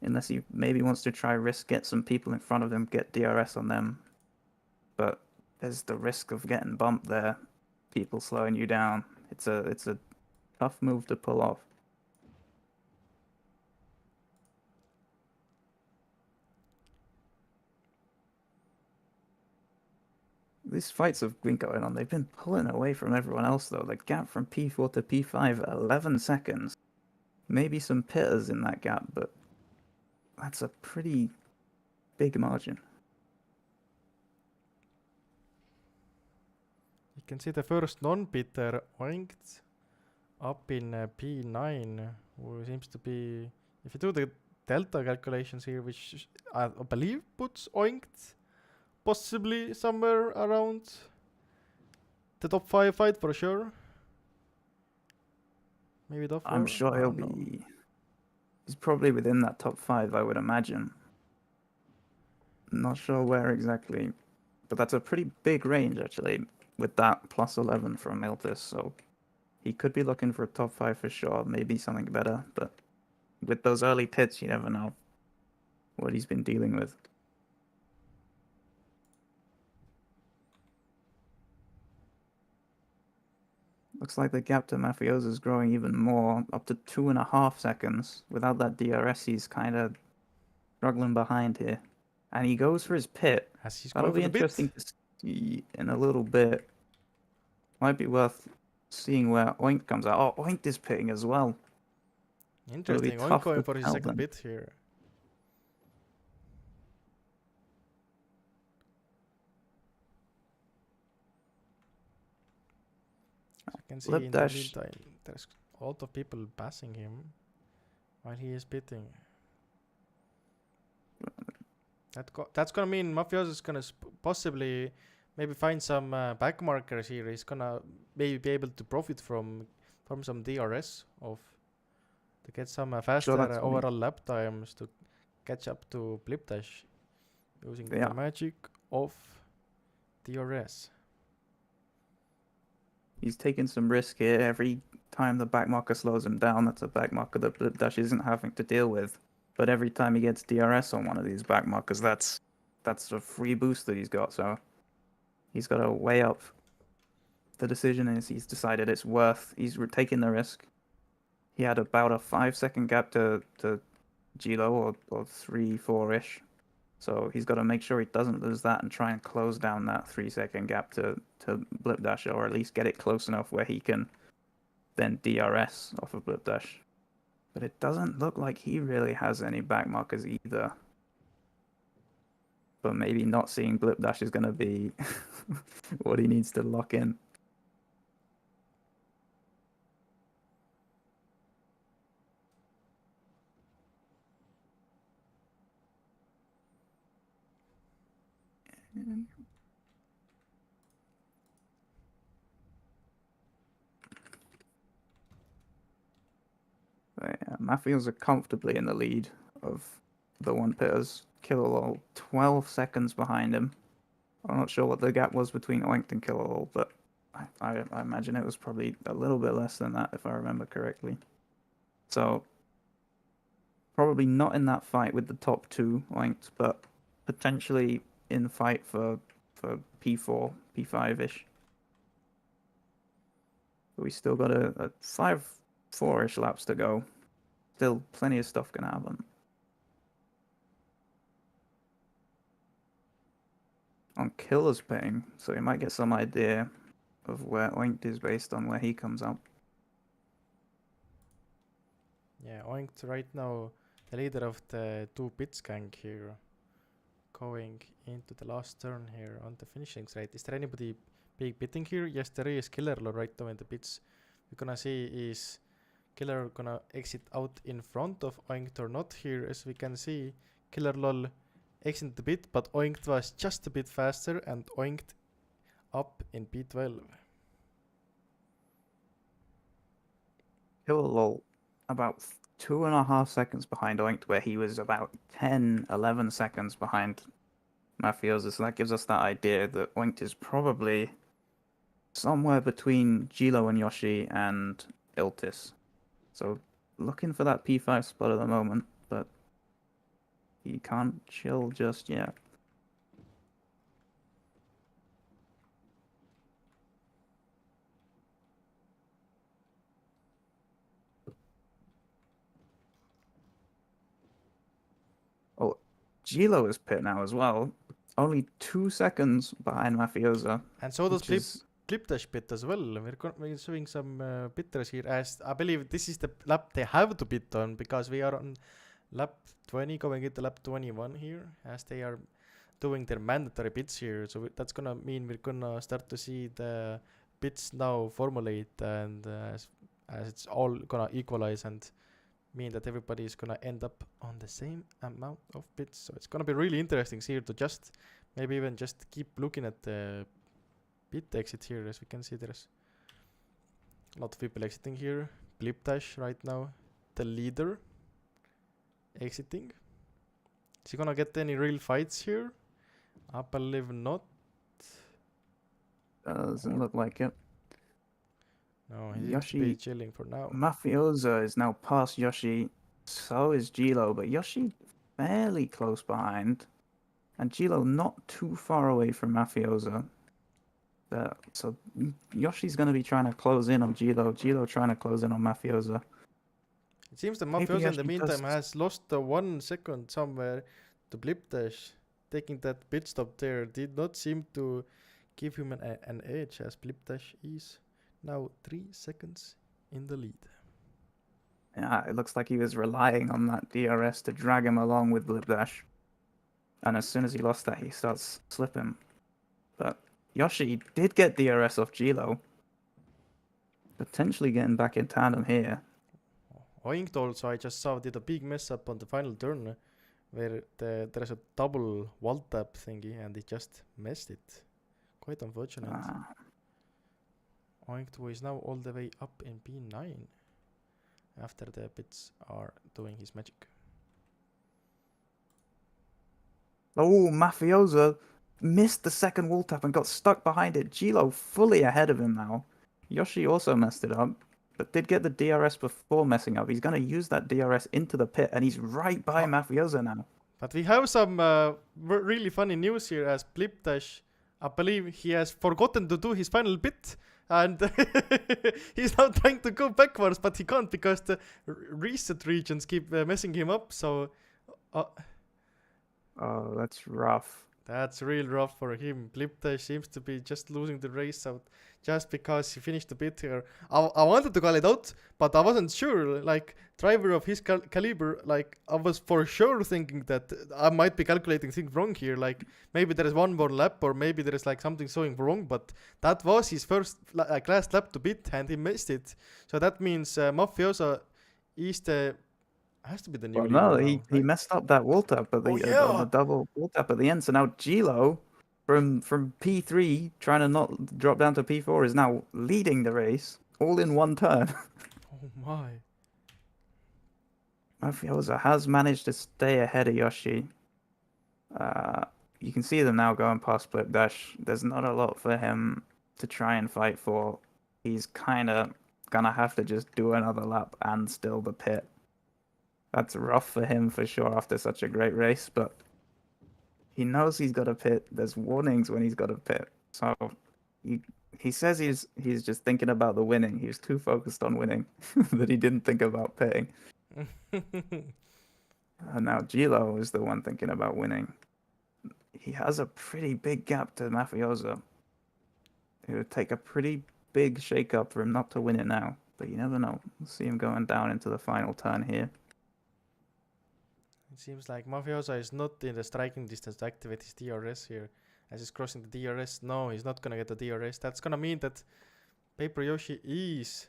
Unless he maybe wants to try risk get some people in front of him, get DRS on them. But there's the risk of getting bumped there, people slowing you down. It's a tough move to pull off. These fights have been going on. They've been pulling away from everyone else, though. The gap from P4 to P5, 11 seconds. Maybe some pitters in that gap, but that's a pretty big margin. You can see the first non-pitter oinked up in P9, who seems to be... If you do the delta calculations here, which I believe puts oinked possibly somewhere around the top 5 fight for sure. Maybe top 4. I'm sure he'll be... He's probably within that top 5, I would imagine. Not sure where exactly. But that's a pretty big range, actually, with that plus 11 from Miltis. So he could be looking for a top 5 for sure. Maybe something better. But with those early pits, you never know what he's been dealing with. Looks like the gap to Mafioso is growing even more, up to 2.5 seconds. Without that DRS, he's kind of struggling behind here. And he goes for his pit. That'll be interesting to see in a little bit. Might be worth seeing where Oink comes out. Oh, Oink is pitting as well. Interesting. Oink going for his second bit here. I can see in the meantime there's a lot of people passing him while he is pitting. That's gonna mean Mafioso is gonna possibly maybe find some back markers here. He's gonna maybe be able to profit from some DRS to get some faster overall lap times to catch up to Blip Dash using the magic of DRS. He's taking some risk here. Every time the back marker slows him down, that's a back marker that Blip Dash isn't having to deal with. But every time he gets DRS on one of these back markers, that's a free boost that he's got. So he's got to weigh up. The decision is he's decided it's worth. He's taking the risk. He had about a 5-second gap to Gilo or 3-4-ish. So he's got to make sure he doesn't lose that and try and close down that 3-second gap to Blip Dash, or at least get it close enough where he can then DRS off of Blip Dash. But it doesn't look like he really has any back markers either. But maybe not seeing Blip Dash is going to be what he needs to lock in. Mafioso are comfortably in the lead of the one pitters. Killalol 12 seconds behind him. I'm not sure what the gap was between Oink and Killalol, but I imagine it was probably a little bit less than that if I remember correctly. So probably not in that fight with the top 2 Oinks, but potentially in fight for P4, P5-ish. But we still got a 5-4-ish laps to go. Still plenty of stuff can happen. On Killer's ping, so you might get some idea of where Oink is based on where he comes up. Yeah, Oink right now the leader of the 2 pits gang here, going into the last turn here on the finishing straight. Is there anybody big pitting here? Yes, there is. Killer right now in the pits. We're gonna see is Killer gonna exit out in front of Oinkt or not here. As we can see, Killer lol exited the pit, but Oinkt was just a bit faster and Oinkt up in P12. Killer lol about 2.5 seconds behind Oinked, where he was about 10, 11 seconds behind Mafioso. So that gives us that idea that Oinked is probably somewhere between Gilo and Yoshi and Iltis. So looking for that P5 spot at the moment, but he can't chill just yet. Oh, Gilo is pit now as well. Only 2 seconds behind Mafioso. And so does which is- Clipdash bit as well. We're showing some bitters here, as I believe this is the lap they have to bit on, because we are on lap 20 going into lap 21 here, as they are doing their mandatory bits here. So that's gonna mean we're gonna start to see the bits now formulate, and as it's all gonna equalize and mean that everybody is gonna end up on the same amount of bits. So it's gonna be really interesting here to just maybe even just keep looking at the bit exit here. As we can see, there's a lot of people exiting here. Blipdash right now, the leader, exiting. Is he gonna get any real fights here? I believe not. Doesn't look like it. No, he seems to Yoshi- be chilling for now. Mafioso is now past Yoshi. So is Gilo, but Yoshi fairly close behind. And Gilo not too far away from Mafioso. So Yoshi's going to be trying to close in on Gilo. Gilo trying to close in on Mafioso. It seems the Maybe Mafioso in the Yoshi meantime just- has lost the 1 second somewhere to Blipdash. Taking that pit stop there did not seem to give him an edge, as Blipdash is now 3 seconds in the lead. Yeah, it looks like he was relying on that DRS to drag him along with Blipdash. And as soon as he lost that, he starts slipping. But Yoshi did get DRS off Gilo. Potentially getting back in tandem here. Oinked also, I just saw, did a big mess up on the final turn, where there's a double wall tap thingy and he just messed it. Quite unfortunate. Oinked, who is now all the way up in P9 after the bits are doing his magic. Oh, Mafioso missed the second wall tap and got stuck behind it. Gilo fully ahead of him now. Yoshi also messed it up, but did get the DRS before messing up. He's going to use that DRS into the pit, and he's right by Mafioso now. But we have some really funny news here, as Blipdash, I believe he has forgotten to do his final bit, and he's now trying to go backwards, but he can't because the reset regions keep messing him up. So Oh, that's rough. that's real rough for him. Blipdash seems to be just losing the race out just because he finished the bit here. I wanted to call it out, but I wasn't sure. Like, driver of his caliber, like, I was for sure thinking that I might be calculating things wrong here. Like, maybe there is one more lap, or maybe there is like something showing wrong, but that was his first last lap to bit, and he missed it. So that means Mafioso is has to be the new Well, leader no, now, he right? messed up that wall tap at the, Oh, the yeah. double wall tap at the end. So now Gilo, from P3, trying to not drop down to P4, is now leading the race, all in one turn. Oh my. Mafioso has managed to stay ahead of Yoshi. You can see them now going past Blipdash. There's not a lot for him to try and fight for. He's kind of gonna have to just do another lap and still the pit. That's rough for him for sure after such a great race, but he knows he's got a pit. There's warnings when he's got a pit. So he says he's just thinking about the winning. He was too focused on winning that he didn't think about pitting. And now Gilo is the one thinking about winning. He has a pretty big gap to Mafioso. It would take a pretty big shake-up for him not to win it now. But you never know. We'll see him going down into the final turn here. It seems like Mafioso is not in the striking distance to activate his DRS here. As he's crossing the DRS, no, he's not gonna get the DRS. That's gonna mean that Paper Yoshi is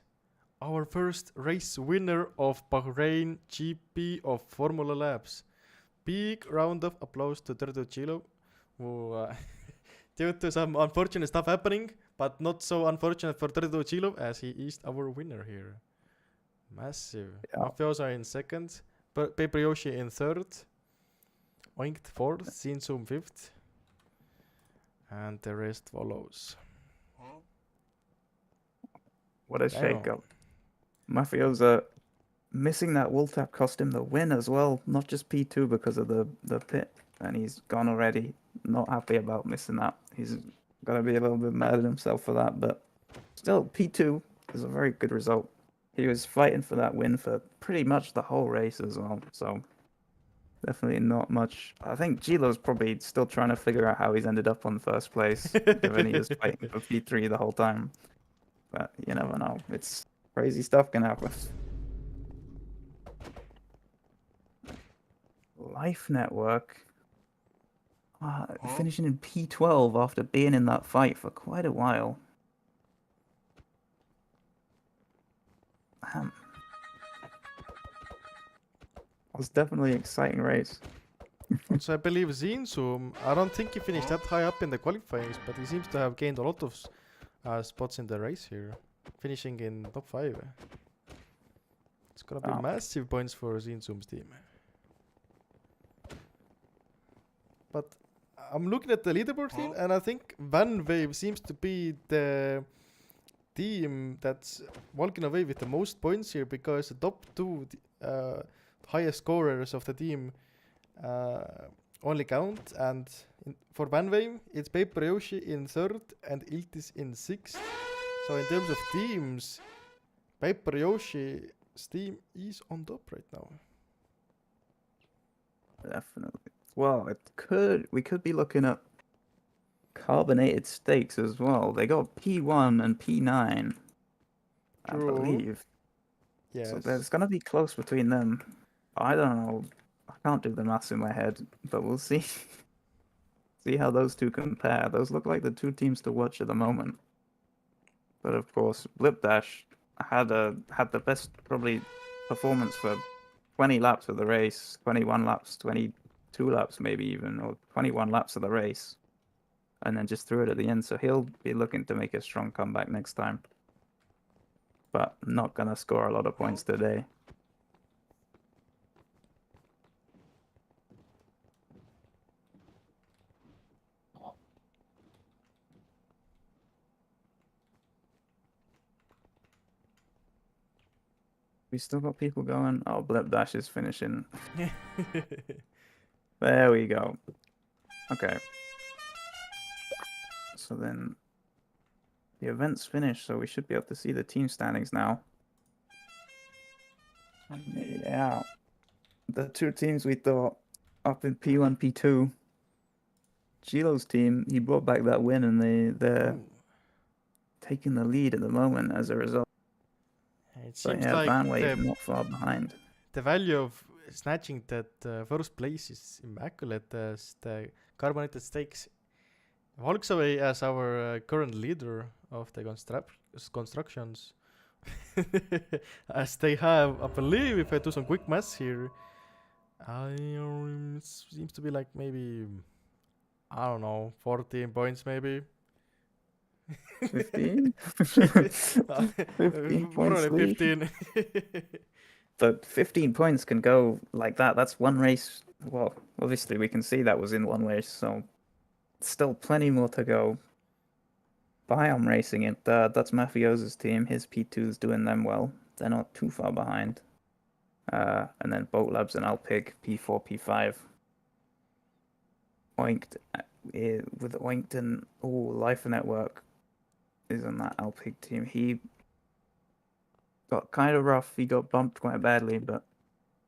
our first race winner of Bahrain GP of Formula Labs. Big round of applause to Turtle Chilo, who due to some unfortunate stuff happening, but not so unfortunate for Turtle Chilo, as he is our winner here. Massive. Yeah. Mafiosa in second, Paper Yoshi in third, Oinked fourth, Zinzoom fifth, and the rest follows. What a Damn. shake-up. Mafiosa missing that wool tap cost him the win as well, not just P2 because of the pit, and he's gone already. Not happy about missing that. He's got to be a little bit mad at himself for that, but still, P2 is a very good result. He was fighting for that win for pretty much the whole race as well, so definitely not much. I think Gilo's probably still trying to figure out how he's ended up on first place, given he was fighting for P3 the whole time. But you never know. It's crazy stuff can happen. Life Network finishing in P12 after being in that fight for quite a while. It was definitely an exciting race. Also, I believe Zinzoom, I don't think he finished that high up in the qualifiers, but he seems to have gained a lot of spots in the race here, finishing in top 5. It's gonna be massive points for Zinzoom's team. But I'm looking at the leaderboard here, and I think Van Wave seems to be the team that's walking away with the most points here, because the top 2 highest scorers of the team only count, and for Van Wave it's Paper Yoshi in 3rd and Iltis in 6th. So in terms of teams, Paper Yoshi's team is on top right now. Definitely. Well, we could be looking at Carbonated Stakes as well. They got P1 and P9, I True. believe. Yes. So there's gonna be close between them. I don't know. I can't do the maths in my head, but we'll see. See how those two compare. Those look like the 2 teams to watch at the moment. But of course, Blipdash had the best probably performance for 20 laps of the race, 21 laps, 22 laps maybe even, or 21 laps of the race, and then just threw it at the end. So he'll be looking to make a strong comeback next time, but not gonna score a lot of points today. We still got people going. Oh, Blipdash is finishing. There we go. Okay. So then the event's finished, so we should be able to see the team standings now. Yeah. The 2 teams we thought up in P1, P2. Gilo's team, he brought back that win, and they're taking the lead at the moment as a result. It But seems yeah, like Van Wave not far behind. the value of snatching that first place is immaculate, as the Carbonated Stakes walks away as our current leader of the constructions. As they have, I believe, if I do some quick maths here, it seems to be like maybe, I don't know, 14 points maybe. 15? 15 More points like lead. 15. But 15 points can go like that. That's one race. Well, obviously we can see that was in one race, so still plenty more to go. Biome racing it. That's Mafiosa's team. His P2's doing them well. They're not too far behind. And then Boat Labs and Alpig, P4, P5. Oinked with Oinked and Life Network is on that Alpig team. He got kind of rough. He got bumped quite badly, but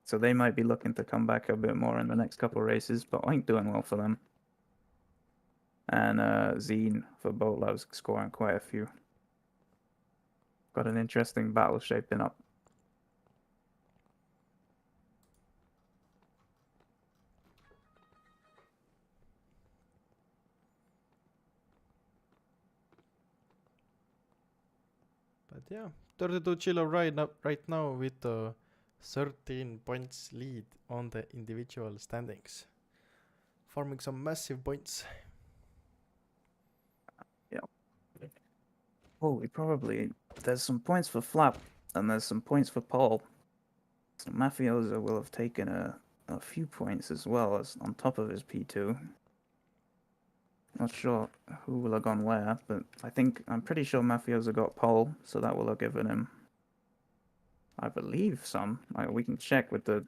so they might be looking to come back a bit more in the next couple of races. But Oink doing well for them. And Zine for Boat Labs scoring quite a few. Got an interesting battle shaping up. But yeah, 32 Chilo right now with 13 points lead on the individual standings, forming some massive points. Oh, there's some points for Flap. and there's some points for pole. So Mafioso will have taken a few points as well as on top of his P2. Not sure who will have gone where, but I'm pretty sure Mafioso got pole, so that will have given him, I believe, some. We can check with the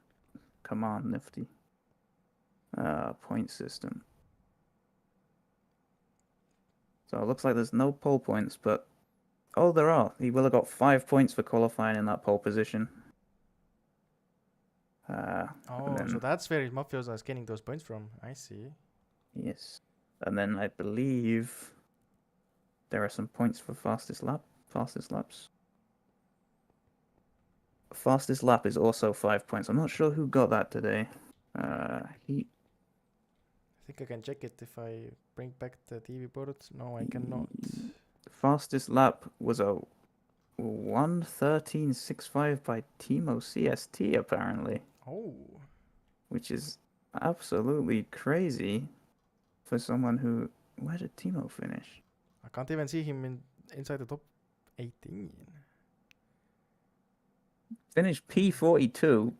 command nifty point system. So it looks like there's no pole points, but oh, there are. He will have got 5 points for qualifying in that pole position. So that's where Mafiosa is getting those points from. I see. Yes. And then I believe there are some points for fastest laps. Fastest lap is also 5 points. I'm not sure who got that today. I think I can check it if I bring back the TV board. No, I cannot. Fastest lap was a 1:13.65 by Timo CST apparently. Oh. Which is absolutely crazy for someone who. Where did Timo finish? I can't even see him inside the top 18. Finished P42.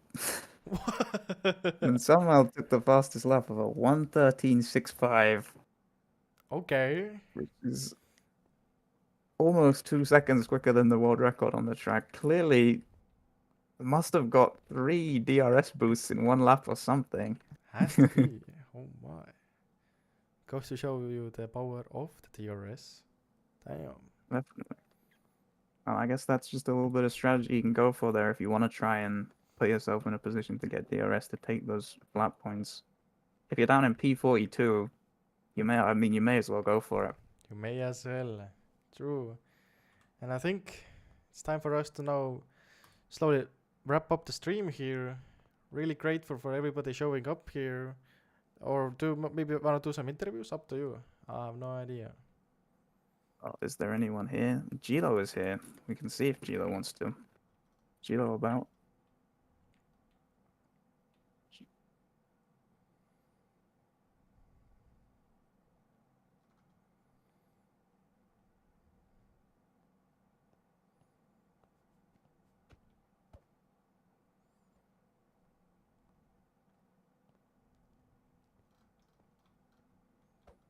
And somehow took the fastest lap of a 1:13.65. Okay. Which is almost 2 seconds quicker than the world record on the track. Clearly must have got 3 DRS boosts in 1 lap or something. Has to be. Oh my. Goes to show you the power of the DRS. Damn. Definitely. I guess that's just a little bit of strategy you can go for there if you want to try and put yourself in a position to get DRS to take those lap points. If you're down in P42, you may as well go for it. You may as well. True. And I think it's time for us to now slowly wrap up the stream here. Really grateful for everybody showing up here. Or maybe want to do some interviews? Up to you. I have no idea. Oh, is there anyone here? Gilo is here. We can see if Gilo wants to. Gilo about?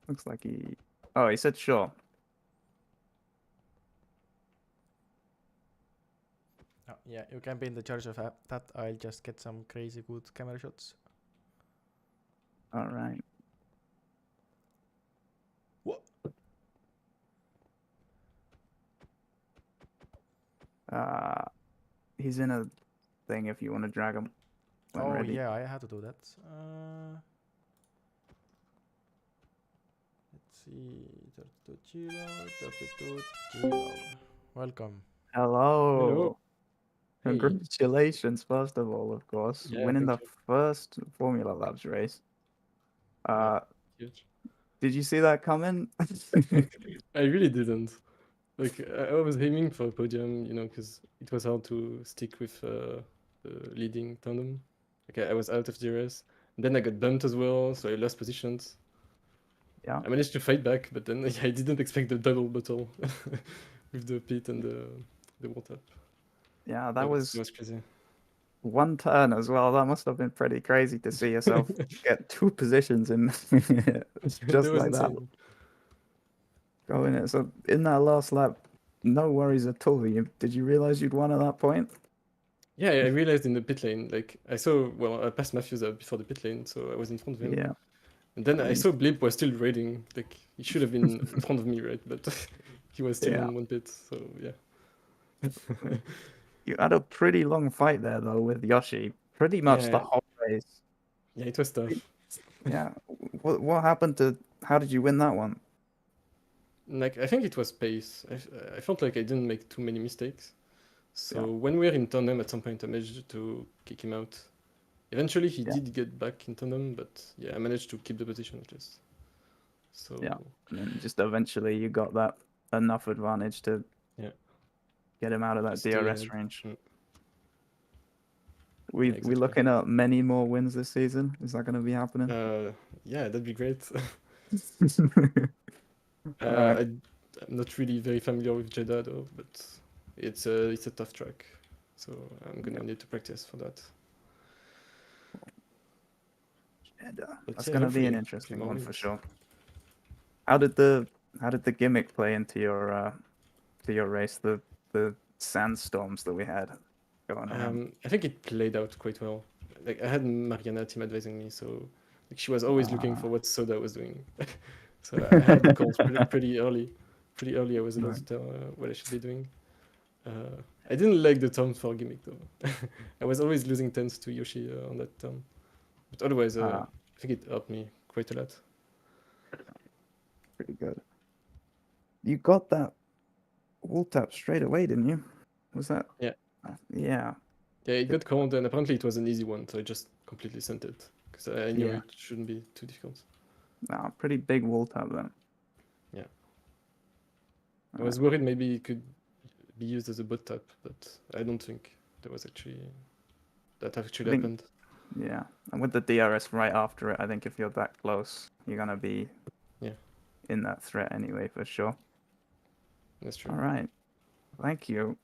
Looks like he... Oh, he said sure. Oh, yeah, you can be in the charge of that. I'll just get some crazy good camera shots. All right. What? He's in a thing if you want to drag him. Oh, ready. yeah, I had to do that. Let's see. 32 Gilo. Welcome. Hello. Hello. Hey. Congratulations, first of all, of course. Yeah, winning the thank you. first Formula Labs race. Huge. Did you see that coming? I really didn't. Like, I was aiming for a podium, because it was hard to stick with the leading tandem. Like, I was out of DRS. And then I got bumped as well, so I lost positions. Yeah. I managed to fight back, but then I didn't expect the double battle with the pit and the water. Yeah, that was crazy. one turn as well. That must have been pretty crazy to see yourself get 2 positions in just like that. Insane. Going it. So in that last lap, no worries at all. Did you realize you'd won at that point? Yeah, I realized in the pit lane, like, I passed Mafiosa before the pit lane, so I was in front of him. Yeah. And then I saw Blip was still raiding. Like, he should have been in front of me, right? But he was still in one pit, so yeah. You had a pretty long fight there, though, with Yoshi. Pretty much the Yeah. whole race. Yeah, it was tough. Yeah. What happened to... How did you win that one? Like, I think it was pace. I felt like I didn't make too many mistakes. So Yeah. when we were in tandem, at some point I managed to kick him out. Eventually he did get back in tandem, but yeah, I managed to keep the position at least. So Yeah. And then just eventually you got that enough advantage to get him out of that Stay DRS ahead. range. Mm. We exactly. looking at many more wins this season. Is that going to be happening? Yeah, that'd be great. Alright. I'm not really very familiar with Jeddah though, but it's a tough track. So I'm gonna need to practice for that. And, But that's yeah, gonna be hopefully an a few interesting more one for wins. sure. How did the gimmick play into your race? The sandstorms that we had going on. I think it played out quite well. Like I had Mariana team advising me, so like she was always looking for what Soda was doing. So I had the calls pretty early. Pretty early, I was able to tell what I should be doing. I didn't like the turn for gimmick though. I was always losing turns to Yoshi on that turn. But otherwise, I think it helped me quite a lot. Pretty good. You got that wall tap straight away, didn't you? Was that? Yeah. Yeah. Yeah, it got called, and apparently it was an easy one, so I just completely sent it because I knew Yeah. it shouldn't be too difficult. Nah, pretty big wall tap then. Yeah. I was worried maybe it could be used as a bot tap, but I don't think that actually think- happened. Yeah. And with the DRS right after it, I think if you're that close, you're gonna be in that threat anyway for sure. That's true. All right. Thank you.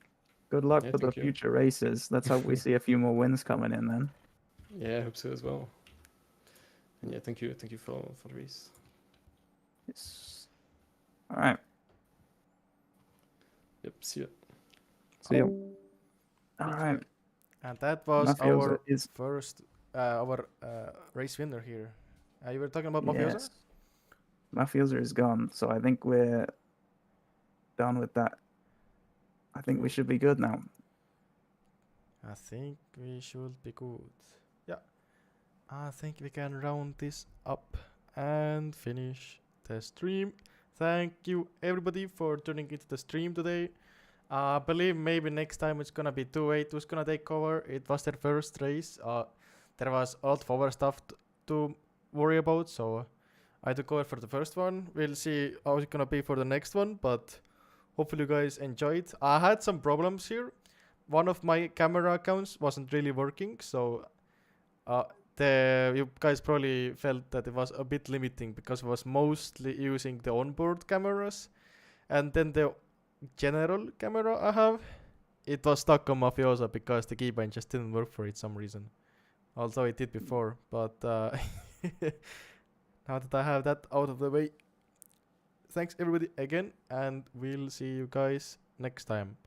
Good luck Yeah, for the thank you. future races. Let's hope we see a few more wins coming in then. Yeah, I hope so as well. And yeah, thank you for the race. Yes. All right. Yep, see ya. See you. All right. And that was Mafiosa our is first race winner here. You were talking about Mafiosa? yes. Mafiosa is gone, so I think we're done with that. I think we should be good now. I think we should be good. Yeah. I think we can round this up and finish the stream. Thank you everybody for tuning into the stream today. I believe maybe next time it's gonna be 2-8 who's gonna take over. It was their first race. There was a lot of other stuff to worry about, so I took over for the first one. We'll see how it's gonna be for the next one, but hopefully you guys enjoyed. I had some problems here. One of my camera accounts wasn't really working, so you guys probably felt that it was a bit limiting because I was mostly using the onboard cameras, and then the general camera I have, it was stuck on Mafiosa because the keybind just didn't work for it some reason. Although it did before, but now that I have that out of the way, thanks everybody again, and we'll see you guys next time.